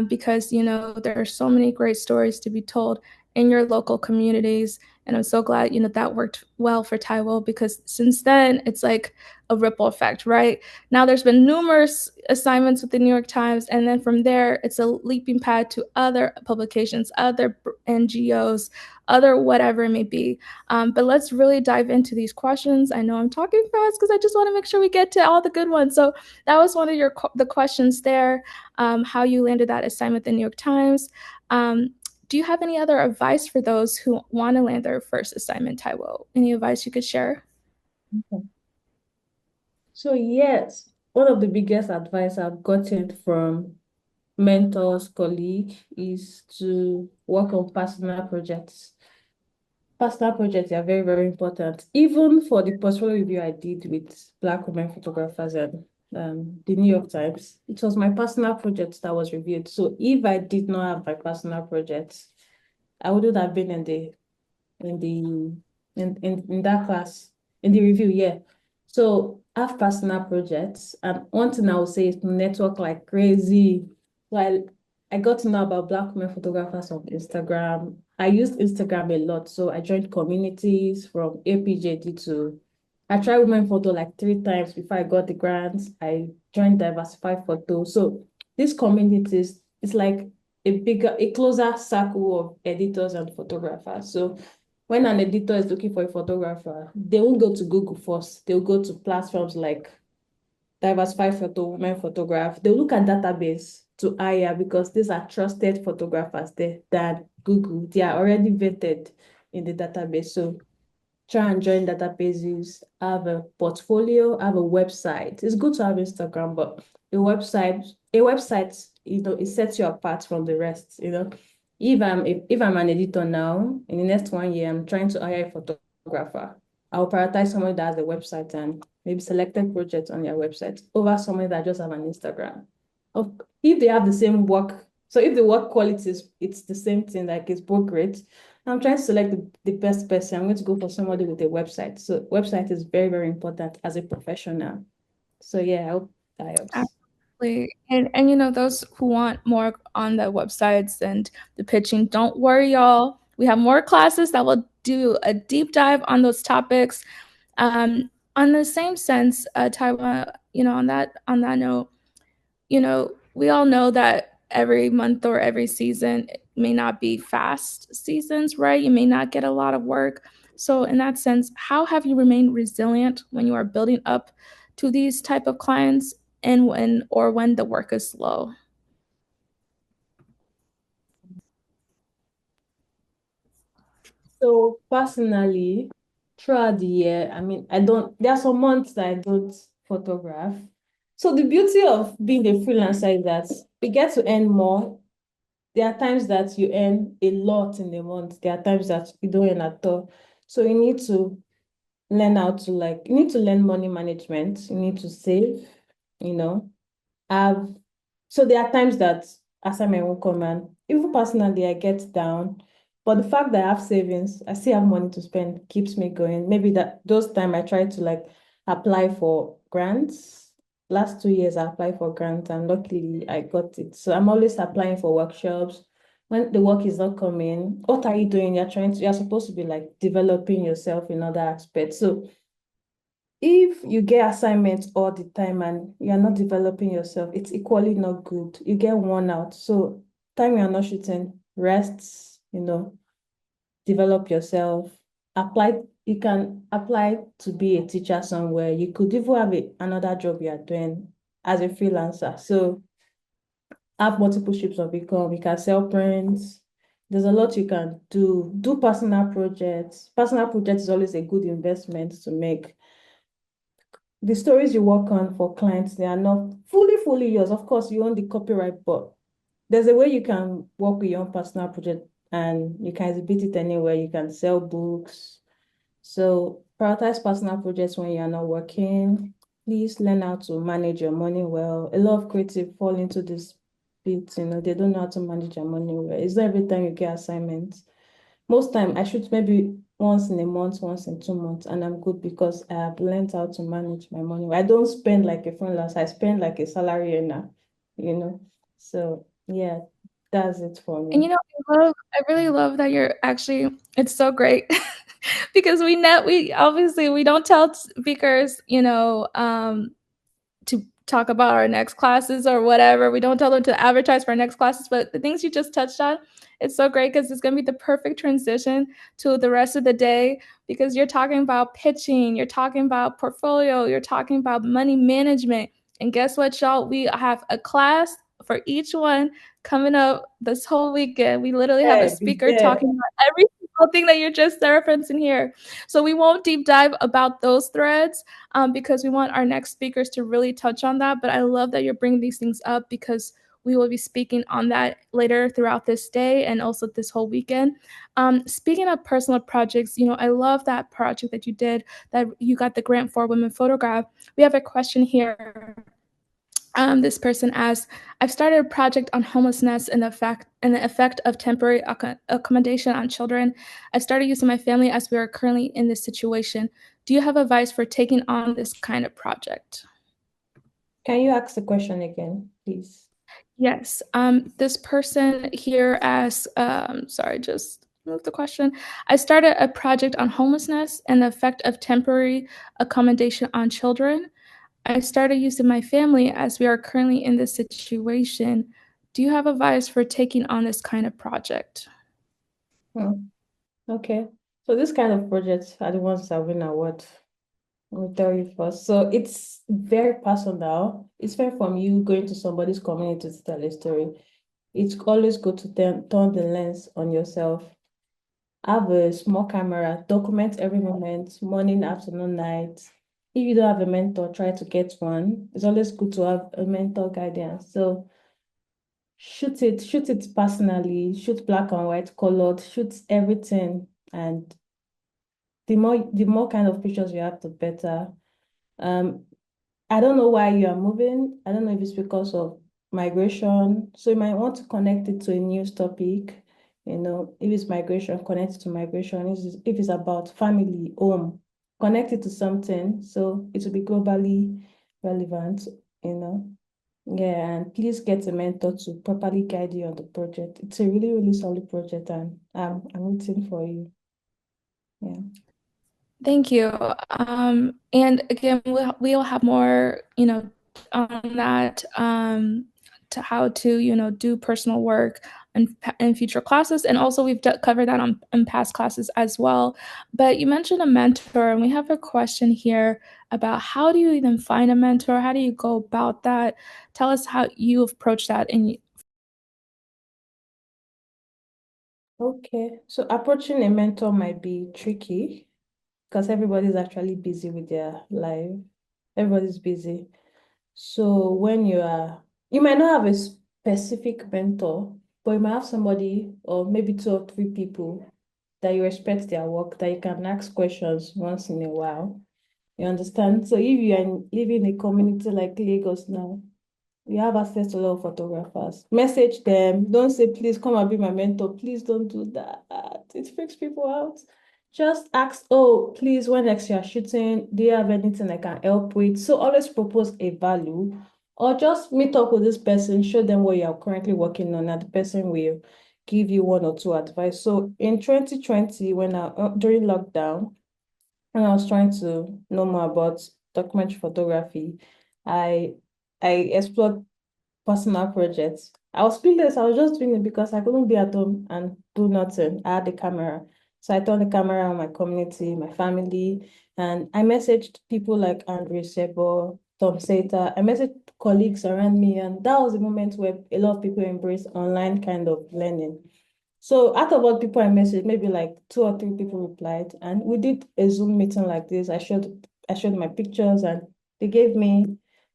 because, there are so many great stories to be told in your local communities. And I'm so glad, that worked well for Taiwo because since then it's like a ripple effect, right? Now there's been numerous assignments with the New York Times. And then from there, it's a leaping pad to other publications, other NGOs, other whatever it may be. But let's really dive into these questions. I know I'm talking fast because I just want to make sure we get to all the good ones. So that was one of the questions there, how you landed that assignment at the New York Times. Do you have any other advice for those who want to land their first assignment, Taiwo? Any advice you could share? Okay. So yes, one of the biggest advice I've gotten from mentors, colleagues is to work on personal projects. Personal projects are very, very important. Even for the portfolio review I did with Black women photographers and the New York Times, it was my personal project that was reviewed. So if I did not have my personal projects, I wouldn't have been in that class, in the review, yeah. So I have personal projects, and one thing I would say is to network like crazy. Well, I got to know about Black women photographers on Instagram. I used Instagram a lot, so I joined communities from APJD to. I tried women photo like 3 times before I got the grants. I joined Diversify Photo. So these communities, it's like a closer circle of editors and photographers. So when an editor is looking for a photographer, they won't go to Google first. They'll go to platforms like Diversify Photo, Women Photograph. They'll look at database to hire because these are trusted photographers there than Google. They are already vetted in the database. So try and join databases, have a portfolio, have a website. It's good to have Instagram, but a website, it sets you apart from the rest, If I'm an editor now, in the next 1 year, I'm trying to hire a photographer. I'll prioritize someone that has a website and maybe selected projects on their website over someone that just have an Instagram. If they have the same work, so if the work quality it's the same thing, like it's both great, I'm trying to select the best person. I'm going to go for somebody with a website. So website is very, very important as a professional. So yeah, I hope that helps. Absolutely. And those who want more on the websites and the pitching, don't worry, y'all. We have more classes that will do a deep dive on those topics. On the same sense, Taiwan, on that note, we all know that every month or every season may not be fast seasons, right? You may not get a lot of work. So in that sense, how have you remained resilient when you are building up to these type of clients and when the work is slow? So personally, throughout the year, I mean, there are some months that I don't photograph. So the beauty of being a freelancer is that we get to earn more. There are times that you earn a lot in a month. There are times that you don't earn at all. So you need to you need to learn money management. You need to save, you know, have, so there are times that assignment won't come and even personally I get down. But the fact that I have savings, I still have money to spend keeps me going. Maybe that those time I try to like apply for grants, last 2 years I applied for grants and luckily I got it. So I'm always applying for workshops. When the work is not coming, what are you doing? You're supposed to be like developing yourself in other aspects. So if you get assignments all the time and you're not developing yourself, it's equally not good. You get worn out. So time you're not shooting, rest, develop yourself. You can apply to be a teacher somewhere. You could even have another job you are doing as a freelancer. So have multiple ships of income. You can sell prints. There's a lot you can do. Do personal projects. Personal projects is always a good investment to make. The stories you work on for clients, they are not fully yours. Of course, you own the copyright, but there's a way you can work with your own personal project and you can exhibit it anywhere. You can sell books. So prioritize personal projects when you're not working. Please learn how to manage your money well. A lot of creatives fall into this bit, they don't know how to manage their money well. It's not every time you get assignments. Most time I shoot maybe once in a month, once in 2 months, and I'm good because I have learned how to manage my money. I don't spend like a freelancer, I spend like a salary earner, you know. So yeah, that's it for And me. I really love that you're actually, it's so great because we obviously we don't tell speakers, to talk about our next classes or whatever. We don't tell them to advertise for our next classes, but the things you just touched on, it's so great because it's going to be the perfect transition to the rest of the day because you're talking about pitching, you're talking about portfolio, you're talking about money management. And guess what, y'all? We have a class for each one coming up this whole weekend. We literally have a Yeah, be speaker there. talking about every single thing that you're just referencing here. So we won't deep dive about those threads because we want our next speakers to really touch on that. But I love that you're bringing these things up because we will be speaking on that later throughout this day and also this whole weekend. Speaking of personal projects, I love that project that you did that you got the grant for Women Photograph. We have a question here. This person asks, I've started a project on homelessness and the effect of temporary accommodation on children. I've started using my family as we are currently in this situation. Do you have advice for taking on this kind of project? Can you ask the question again, please? Yes. This person here asks, sorry, just move the question. I started a project on homelessness and the effect of temporary accommodation on children. I started using my family as we are currently in this situation. Do you have advice for taking on this kind of project? Hmm. Okay. So this kind of projects are the ones that win award. I'll tell you first. So it's very personal. It's very from you going to somebody's community to tell a story. It's always good to turn the lens on yourself. Have a small camera, document every moment, morning, afternoon, night. If you don't have a mentor, try to get one. It's always good to have a mentor guidance. So shoot it personally, shoot black and white, colored, shoot everything. And the more kind of pictures you have, the better. Um, I don't know why you are moving. I don't know if it's because of migration. So you might want to connect it to a news topic. If it's migration, connect it to migration. If it's about family, home, connect it to something. So it will be globally relevant, you know. Yeah, and please get a mentor to properly guide you on the project. It's a really, really solid project, and I'm rooting for you. Yeah. Thank you. And again, we'll have more, on that, to how to, do personal work in future classes. And also we've covered that in past classes as well. But you mentioned a mentor, and we have a question here about how do you even find a mentor? How do you go about that? Tell us how you approach that in. Okay. So approaching a mentor might be tricky because everybody's actually busy with their life. Everybody's busy. So you might not have a specific mentor, but you might have somebody or maybe two or three people that you respect their work, that you can ask questions once in a while. You understand? So if you are living in a community like Lagos now, you have access to a lot of photographers. Message them. Don't say, please come and be my mentor. Please don't do that. It freaks people out. just ask, oh, please, when next you are shooting, do you have anything I can help with? So always propose a value or just meet up with this person, show them what you are currently working on, and the person will give you one or two advice. So in 2020, during lockdown, when I was trying to know more about documentary photography, I I explored personal projects. I was clueless. I was just doing it because I couldn't be at home and do nothing. I had the camera. So I turned the camera on my community, my family, and I messaged people like Andrew Sebo, Tom Sater. I messaged colleagues around me, and that was the moment where a lot of people embraced online kind of learning. So out of all people I messaged, maybe like two or three people replied, and we did a Zoom meeting like this. I showed my pictures, and they gave me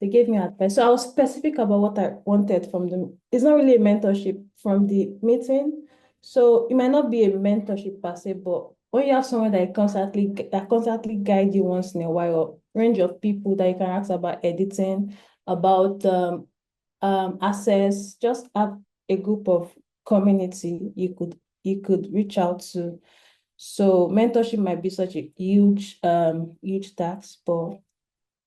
they gave me advice. So I was specific about what I wanted from them. It's not really a mentorship from the meeting. So it might not be a mentorship per se, but when you have someone that constantly guide you once in a while, range of people that you can ask about editing, about access, just have a group of community you could reach out to. So mentorship might be such a huge task, but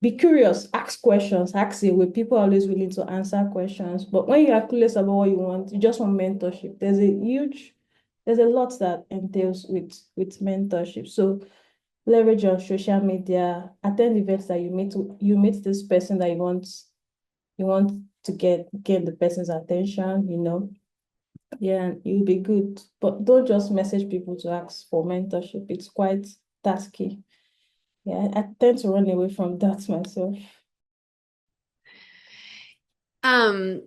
be curious, ask questions, ask it with people are always willing to answer questions. But when you are clueless about what you want, you just want mentorship. There's a lot that entails with mentorship. So leverage on social media, attend events that you meet this person that you want to get the person's attention. Yeah, you'll be good. But don't just message people to ask for mentorship. It's quite tasky. Yeah, I tend to run away from that myself. Um,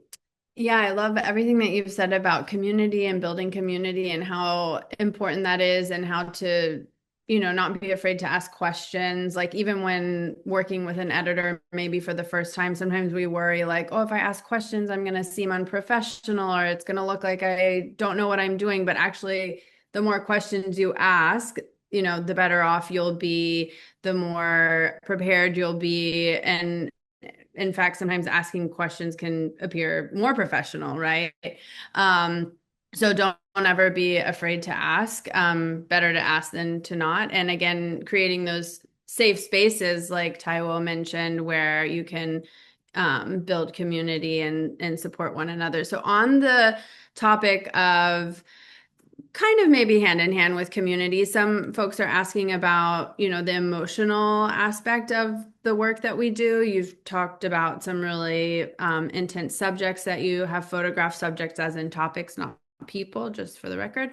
yeah, I love everything that you've said about community and building community and how important that is and how to, not be afraid to ask questions. Like even when working with an editor, maybe for the first time, sometimes we worry like, oh, if I ask questions, I'm going to seem unprofessional or it's going to look like I don't know what I'm doing. But actually, the more questions you ask, the better off you'll be, the more prepared you'll be. And in fact, sometimes asking questions can appear more professional, right? Um, so don't ever be afraid to ask. Better to ask than to not. And again, creating those safe spaces like Taiwo mentioned, where you can build community and support one another. So on the topic of kind of maybe hand in hand with community. Some folks are asking about, the emotional aspect of the work that we do. You've talked about some really intense subjects that you have photographed subjects as in topics, not people, just for the record.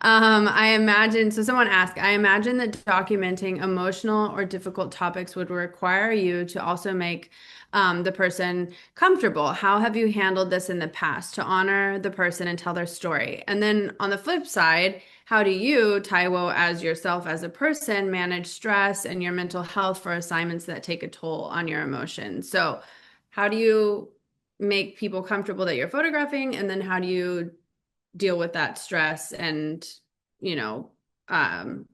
So someone asked, I imagine that documenting emotional or difficult topics would require you to also make the person comfortable. How have you handled this in the past to honor the person and tell their story? And then on the flip side, how do you, Taiwo, as yourself as a person, manage stress and your mental health for assignments that take a toll on your emotions? So, how do you make people comfortable that you're photographing? And then how do you deal with that stress and, you know,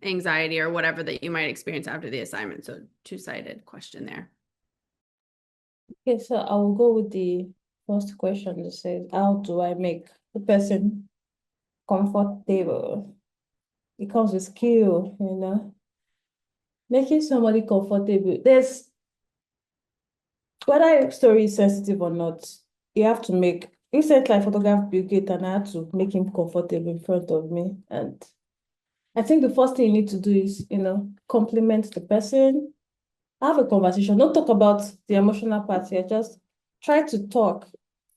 anxiety or whatever that you might experience after the assignment? So, two-sided question there. Okay, so I will go with the first question that says, how do I make the person comfortable? It comes with skill. Making somebody comfortable. Whether your story is sensitive or not, you have to make, recently I photographed Bill Gates and I had to make him comfortable in front of me. And I think the first thing you need to do is, compliment the person, have a conversation. Don't talk about the emotional part here. Just try to talk.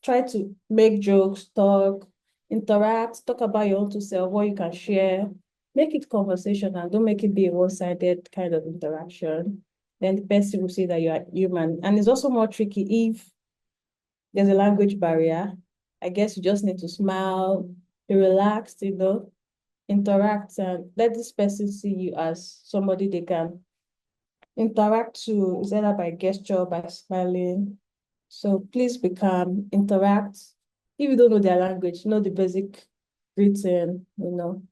Try to make jokes, talk, interact, talk about your own to self, what you can share. Make it conversational. Don't make it be a one-sided kind of interaction. Then the person will see that you are human. And it's also more tricky if there's a language barrier. I guess you just need to smile, be relaxed, interact and let this person see you as somebody they can interact to, is either by gesture or by smiling. So please become interact. If you don't know their language, know the basic greeting. Am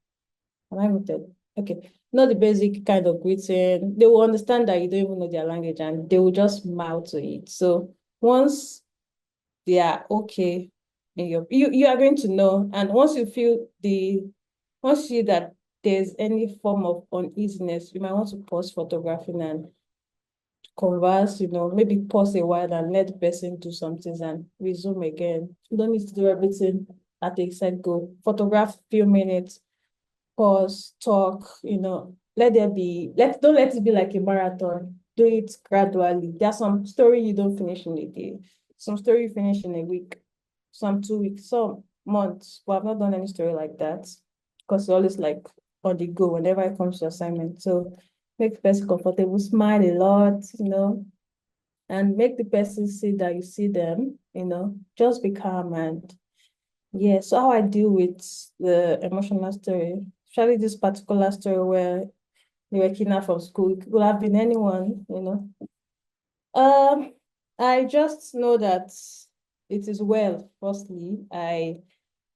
I muted? Okay. Know the basic kind of greeting. They will understand that you don't even know their language and they will just smile to it. So once they are okay, you are going to know. And once you see that there's any form of uneasiness, you might want to pause photographing and converse, maybe pause a while and let the person do some things and resume again. You don't need to do everything at the exact go. Photograph few minutes, pause, talk, don't let it be like a marathon. Do it gradually. There's some story you don't finish in a day, some story you finish in a week, some 2 weeks, some months. But I've not done any story like that because it's always like on the go whenever it comes to assignment. So make the person comfortable, smile a lot, and make the person see that you see them, just be calm. And yeah, so how I deal with the emotional story, especially this particular story where they were kidnapped from school, it could have been anyone. I just know that it is well. Firstly,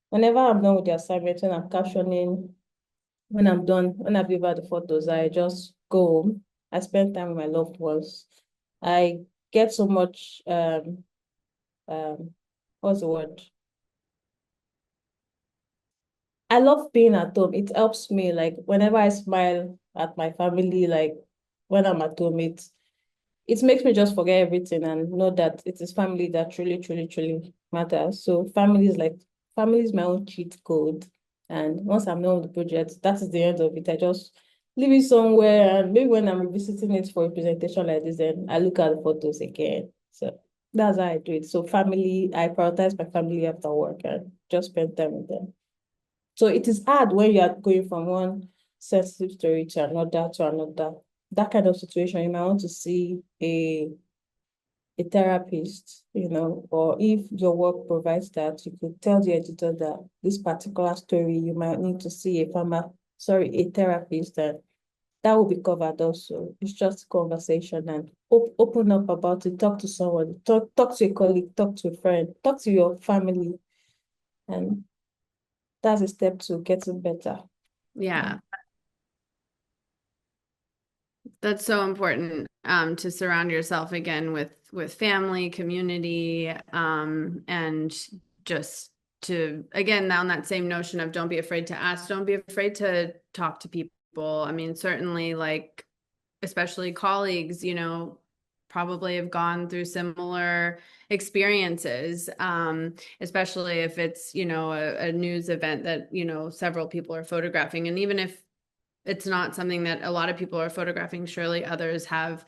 whenever I'm done with the assignment, when I'm captioning, when I'm done, when I deliver the photos, I just go home. I spend time with my loved ones. I get so much what's the word? I love being at home. It helps me. Like whenever I smile at my family, like when I'm at home, it makes me just forget everything and know that it is family that truly, truly, truly matters. So family is my own cheat code. And once I'm done with the project, that is the end of it. I just leave it somewhere, and maybe when I'm revisiting it for a presentation like this, then I look at the photos again. So that's how I do it. So family, I prioritize my family after work and just spend time with them. So it is hard when you are going from one sensitive story to another to another. That kind of situation, you might want to see a therapist, or if your work provides that, you could tell the editor that this particular story, you might need to see a therapist, and that will be covered also. It's just a conversation and open up about it, talk to someone, talk to a colleague, talk to a friend, talk to your family, and that's a step to getting better. Yeah. That's so important, to surround yourself again with family, community, and just to, again, on that same notion of don't be afraid to ask, don't be afraid to talk to people. I mean, certainly, like, especially colleagues, probably have gone through similar experiences, especially if it's, a news event that, several people are photographing. And even if it's not something that a lot of people are photographing, surely others have,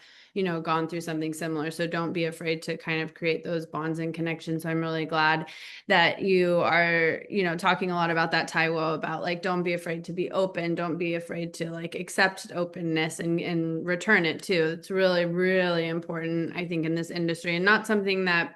gone through something similar. So don't be afraid to kind of create those bonds and connections. So I'm really glad that you are, talking a lot about that, Taiwo, about like, don't be afraid to be open. Don't be afraid to like accept openness and return it too. It's really, really important, I think, in this industry, and not something that,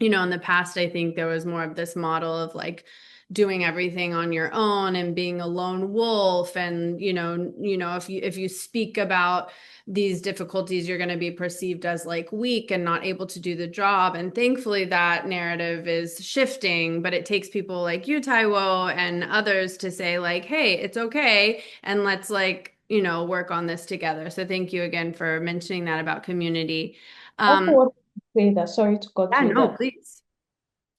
in the past, I think there was more of this model of like doing everything on your own and being a lone wolf. And, if you speak about these difficulties, you're going to be perceived as like weak and not able to do the job. And thankfully that narrative is shifting, but it takes people like you, Taiwo, and others to say like, hey, it's okay. And let's like, work on this together. So thank you again for mentioning that about community. Also want to say that, sorry to cut Yeah, you, no, that please.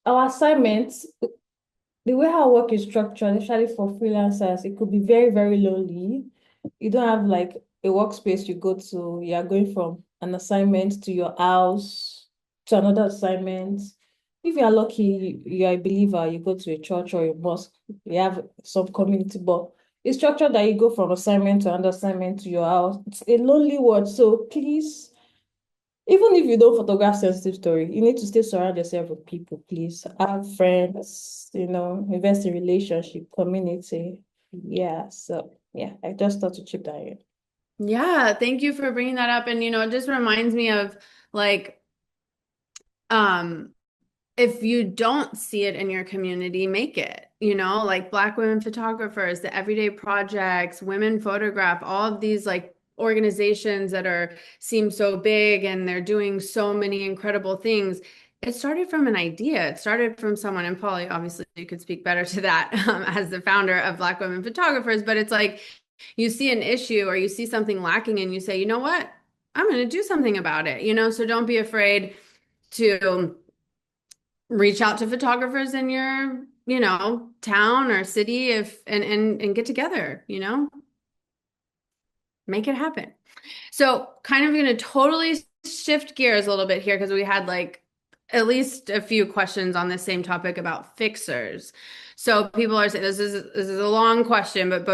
our assignments, the way our work is structured, especially for freelancers, it could be very, very lonely. You don't have like a workspace you go to. You are going from an assignment to your house to another assignment. If you are lucky, you are a believer, you go to a church or a mosque, you have some community, but it's structured that you go from assignment to another assignment to your house. It's a lonely world. So please, even if you don't photograph sensitive story, you need to still surround yourself with people, please. Have friends, invest in relationship, community. Yeah, so yeah, I just thought to chip that in. Yeah, thank you for bringing that up. And, it just reminds me of like, um, if you don't see it in your community, make it, like Black women photographers, the everyday projects, women photograph, all of these like organizations that seem so big and they're doing so many incredible things. It started from an idea. It started from someone, and Polly, obviously you could speak better to that, as the founder of Black women photographers, but it's like you see an issue or you see something lacking and you say, you know what? I'm going to do something about it, so don't be afraid to reach out to photographers in your town or city and get together, make it happen. So kind of going to totally shift gears a little bit here because we had like at least a few questions on the same topic about fixers. So people are saying this is a long question, but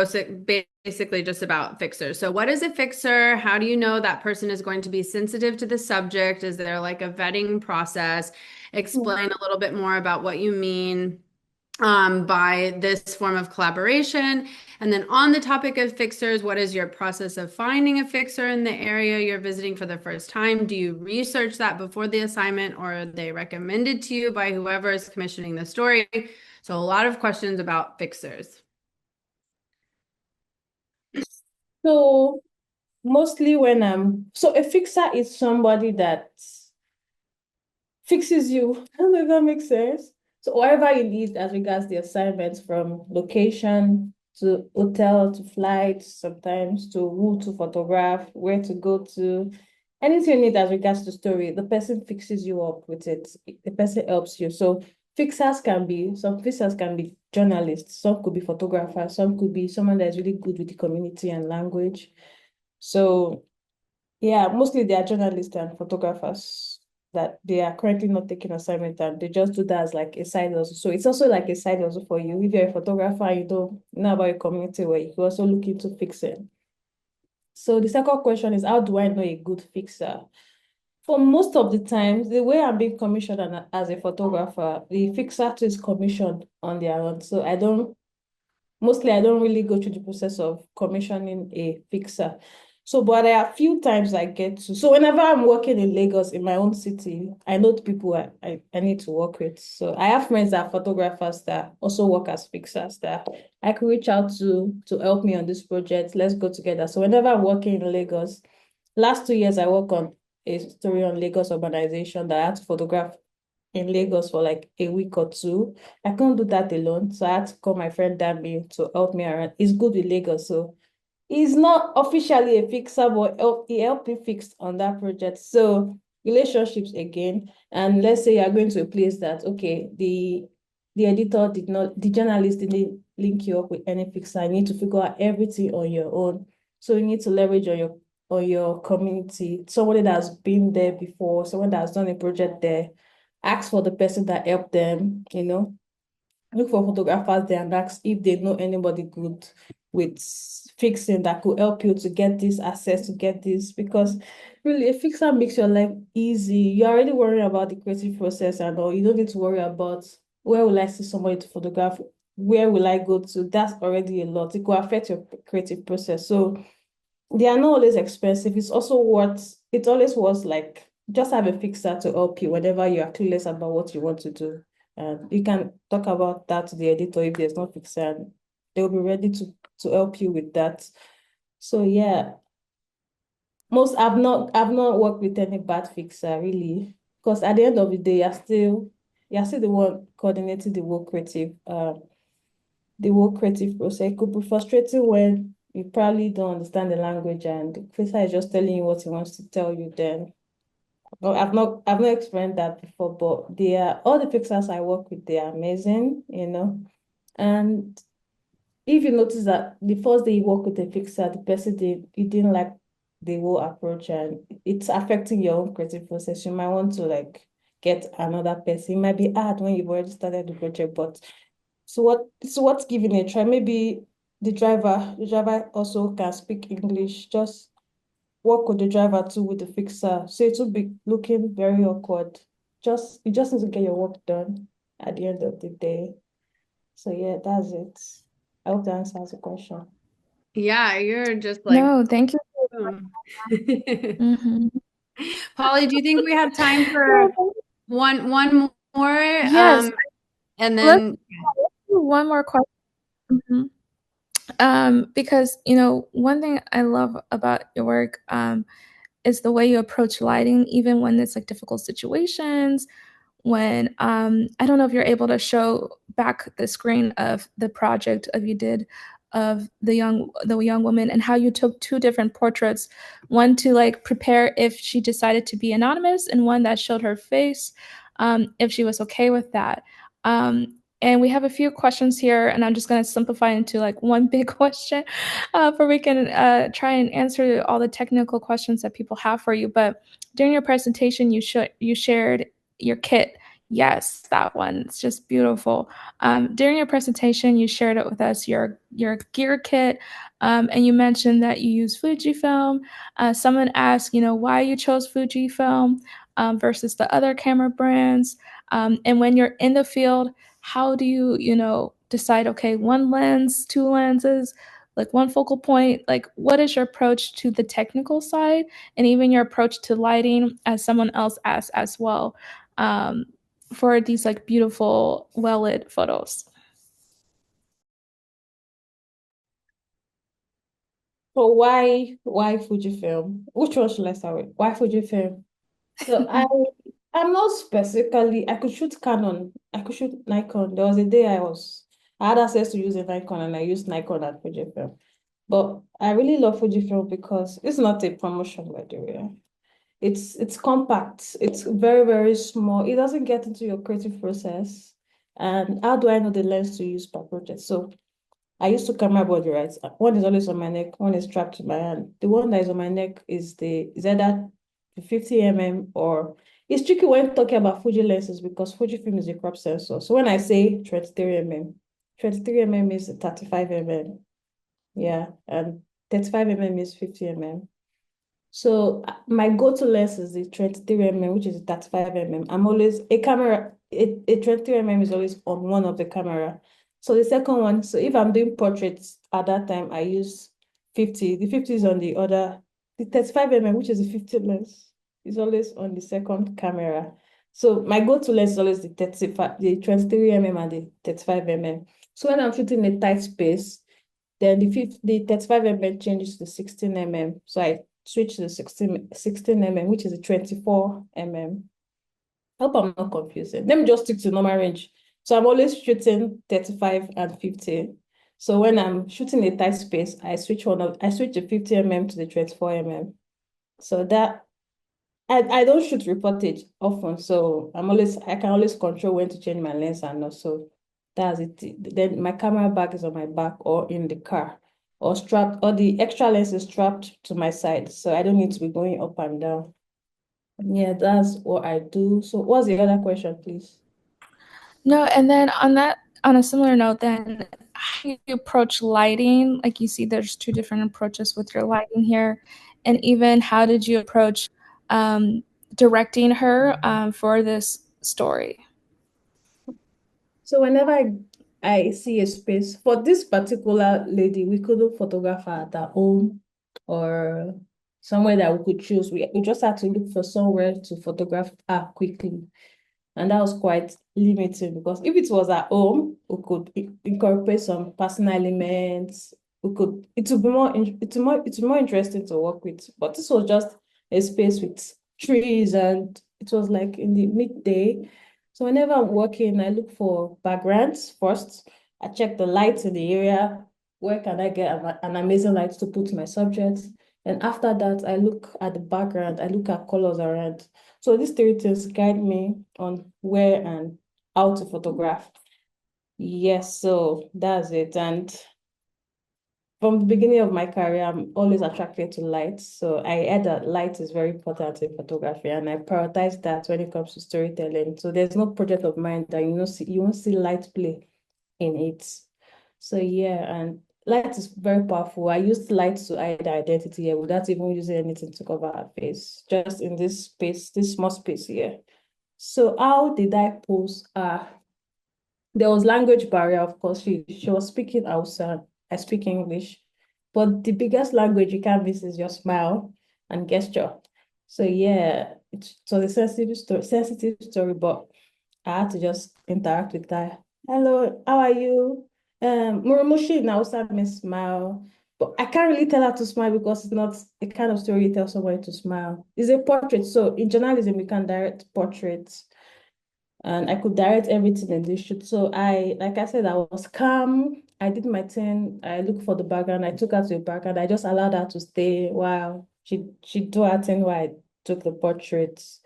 basically just about fixers. So what is a fixer? How do you know that person is going to be sensitive to the subject? Is there like a vetting process? Explain a little bit more about what you mean by this form of collaboration. And then on the topic of fixers, what is your process of finding a fixer in the area you're visiting for the first time? Do you research that before the assignment, or are they recommended to you by whoever is commissioning the story? So a lot of questions about fixers. So mostly so a fixer is somebody that fixes you. I don't know if that makes sense. So whatever you need as regards the assignments, from location to hotel to flights, sometimes to who to photograph, where to go to, anything you need as regards to story, the person fixes you up with it. The person helps you. So some fixers can be journalists, some could be photographers, some could be someone that is really good with the community and language. So yeah, mostly they are journalists and photographers that they are currently not taking assignment, and they just do that as like a side hustle. So it's also like a side hustle for you. If you're a photographer, you don't know about your community, where you can also look into fixing. So the second question is, how do I know a good fixer? For most of the times, the way I'm being commissioned as a photographer, the fixer too is commissioned on their own. So I don't really go through the process of commissioning a fixer. So, but there are a few times I get to. So whenever I'm working in Lagos, in my own city, I know the people I need to work with. So I have friends that are photographers that also work as fixers that I can reach out to help me on this project. Let's go together. So whenever I'm working in Lagos, last 2 years I work on a story on Lagos urbanization that I had to photograph in Lagos for like a week or two. I couldn't do that alone. So I had to call my friend Dami to help me around. He's good with Lagos. So he's not officially a fixer, but he helped me fix on that project. So relationships again. And let's say you're going to a place that, okay, the journalist didn't link you up with any fixer. You need to figure out everything on your own. So you need to leverage on your community, somebody that's been there before, someone that's done a project there. Ask for the person that helped them, look for photographers there and ask if they know anybody good with fixing that could help you to get this access, to get this, because really a fixer makes your life easy. You're already worrying about the creative process and all. You don't need to worry about where will I see somebody to photograph, where will I go to. That's already a lot. It could affect your creative process. So they are not always expensive. It always was like, just have a fixer to help you whenever you are clueless about what you want to do. And you can talk about that to the editor if there's no fixer, and they'll be ready to help you with that. So yeah, I've not worked with any bad fixer really, because at the end of the day, you're still the one coordinating the whole creative process. It could be frustrating when you probably don't understand the language and the professor is just telling you what he wants to tell you. Then, well, I've not experienced that before, but all the fixers I work with, they are amazing. And if you notice that the first day you work with a fixer, the person you didn't like the whole approach and it's affecting your own creative process, you might want to like get another person. It might be hard when you've already started the project, but what's giving it a try? Maybe the driver also can speak English. Just work with the driver too with the fixer. So it will be looking very awkward. You just need to get your work done at the end of the day. So yeah, that's it. I hope that answers the question. Yeah, you're just like, No, thank you. boom. Mhm. Polly, do you think we have time Yeah, for one more? yes, And let's then do one more question. Mhm. Because one thing I love about your work is the way you approach lighting, even when it's like difficult situations. When I don't know if you're able to show back the screen of the project of you did of the young woman, and how you took two different portraits, one to like prepare if she decided to be anonymous, and one that showed her face, if she was okay with that. And we have a few questions here, and I'm just going to simplify into like one big question for we can try and answer all the technical questions that people have for you. But during your presentation, you shared your kit. Yes, that one. It's just beautiful. During your presentation, you shared it with us, your gear kit, and you mentioned that you use Fujifilm. Someone asked, why you chose Fujifilm versus the other camera brands. And when you're in the field, how do you, decide, okay, one lens, two lenses, like one focal point? Like, what is your approach to the technical side and even your approach to lighting, as someone else asked as well, for these like beautiful, well-lit photos? So why Fujifilm? Which one should I start with? Why Fujifilm? So I'm not specifically, I could shoot Canon, I could shoot Nikon. There was a day I had access to use a Nikon and I used Nikon at Fujifilm. But I really love Fujifilm because it's not a promotion, by the way. It's compact. It's very, very small. It doesn't get into your creative process. And how do I know the lens to use per project? So I used to camera body, right? One is always on my neck, one is strapped to my hand. The one that is on my neck is either 50 mm, or it's tricky when talking about Fuji lenses because Fujifilm is a crop sensor. So when I say 23 mm, 23 mm is 35 mm. Yeah, and 35 mm is 50 mm. So my go-to lens is the 23 mm, which is 35 mm. I'm always a 23 mm is always on one of the camera. So the second one, so if I'm doing portraits at that time, I use 50. The 50 is on the other, the 35 mm, which is the 50 lens, is always on the second camera. So my go-to lens is always the 35, the 23 mm and the 35 mm. So when I'm shooting a tight space, then the 35 mm changes to 16 mm. So I switch to the 16 mm, which is a 24 mm. I hope I'm not confusing. Let me just stick to normal range. So I'm always shooting 35 and 50. So when I'm shooting a tight space, I switch the 50 mm to the 24 mm. So that I don't shoot reportage often, so I can always control when to change my lens, and also that's it. Then my camera bag is on my back or in the car, or strapped, or the extra lens is strapped to my side, so I don't need to be going up and down. Yeah, that's what I do. So what's the other question, please? No, and then on a similar note, then how do you approach lighting? Like you see, there's two different approaches with your lighting here, and even how did you approach um, directing her for this story? So whenever I see a space for this particular lady, we couldn't photograph her at her home or somewhere that we could choose. We just had to look for somewhere to photograph her quickly. And that was quite limiting because if it was at home, we could incorporate some personal elements. It would be it's more interesting to work with. But this was just a space with trees and it was like in the midday. So whenever I'm working, I look for backgrounds first. I check the lights in the area. Where can I get an amazing light to put my subjects? And after that, I look at the background. I look at colors around. So these three things guide me on where and how to photograph. Yes, so that's it. And from the beginning of my career, I'm always attracted to light. So I heard that light is very important in photography, and I prioritize that when it comes to storytelling. So there's no project of mine that you won't see light play in it. So yeah, and light is very powerful. I used light to hide the identity here without even using anything to cover her face, just in this space, this small space here. So how did I pose? There was language barrier, of course. She was speaking Hausa. I speak English. But the biggest language you can miss is your smile and gesture. So yeah, it's a sensitive story, but I had to just interact with her. Hello, how are you? Murmushi in Hausa means smile. But I can't really tell her to smile because it's not a kind of story you tell somebody to smile. It's a portrait. So in journalism, we can direct portraits and I could direct everything in this shoot. So like I said, I was calm. I did my thing. I looked for the background. I took her to the background. I just allowed her to stay while she do her thing while I took the portraits.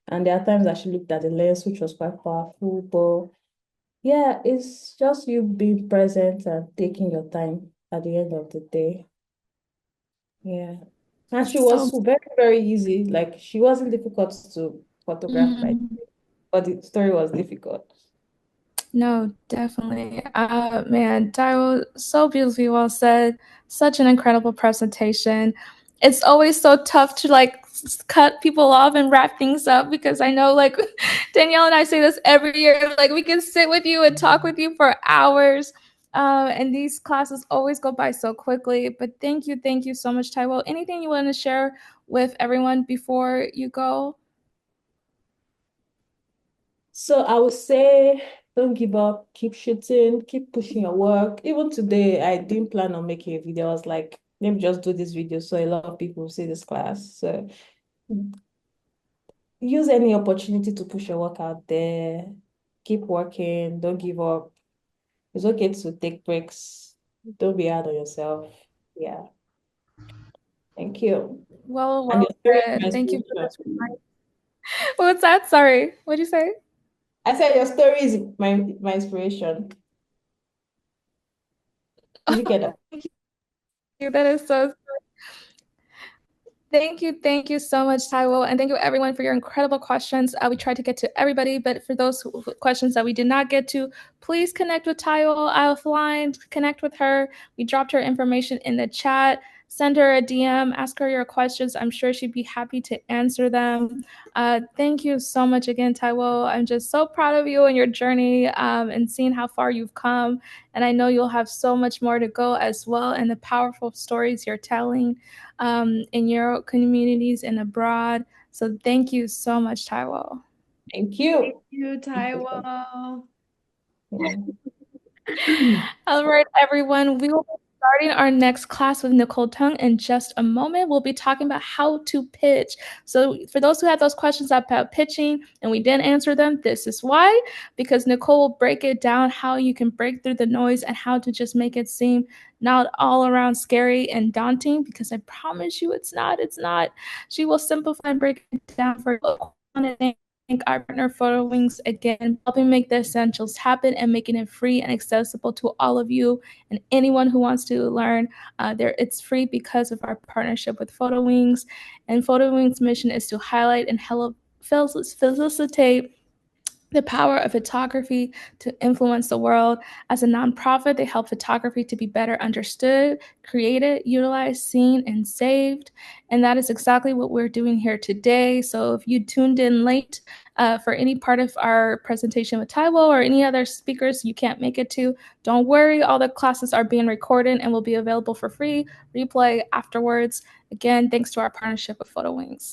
And there are times that she looked at the lens, which was quite powerful. But Yeah, it's just you being present and taking your time at the end of the day. Yeah. And she was So, very, very easy. Like she wasn't difficult to photograph, like, mm, but the story was difficult. no, definitely. Man, Taiwo, so beautifully well said. Such an incredible presentation. It's always so tough to like cut people off and wrap things up because I know like Danielle and I say this every year. Like we can sit with you and talk with you for hours. And these classes always go by so quickly. But thank you so much, Taiwo. Anything you want to share with everyone before you go? So I would say don't give up, keep shooting, keep pushing your work. Even today, I didn't plan on making a video. I was like, let me just do this video so a lot of people see this class. So use any opportunity to push your work out there. Keep working, don't give up. It's okay to take breaks. Don't be hard on yourself. Yeah. Thank you. And Well your story is my said. Thank you for inspiration. this reminder. What's that? Sorry. What'd you say? I said your story is my inspiration. Did you get that? That is so thank you so much, Taiwo, and thank you everyone for your incredible questions. We tried to get to everybody, but for those questions that we did not get to, please connect with Taiwo offline. Connect with her. We dropped her information in the chat. Send her a DM. Ask her your questions. I'm sure she'd be happy to answer them. Thank you so much again, Taiwo. I'm just so proud of you and your journey and seeing how far you've come. And I know you'll have so much more to go as well, and the powerful stories you're telling in your communities and abroad. So thank you so much, Taiwo. Thank Thank you. you, Taiwo. Yeah. All right, everyone. We will be starting our next class with Nicole Tung in just a moment. We'll be talking about how to pitch. So, for those who had those questions about pitching and we didn't answer them, this is why. Because Nicole will break it down how you can break through the noise and how to just make it seem not all around scary and daunting. Because I promise you, it's not. It's not. She will simplify and break it down for you. Thank our partner Photo Wings again, helping make the essentials happen and making it free and accessible to all of you and anyone who wants to learn. It's free because of our partnership with Photo Wings, and Photo Wings' mission is to highlight and help facilitate the power of photography to influence the world. As a nonprofit, they help photography to be better understood, created, utilized, seen, and saved. And that is exactly what we're doing here today. So if you tuned in late for any part of our presentation with Taiwo or any other speakers you can't make it to, don't worry. All the classes are being recorded and will be available for free replay afterwards. Again, thanks to our partnership with Photo Wings.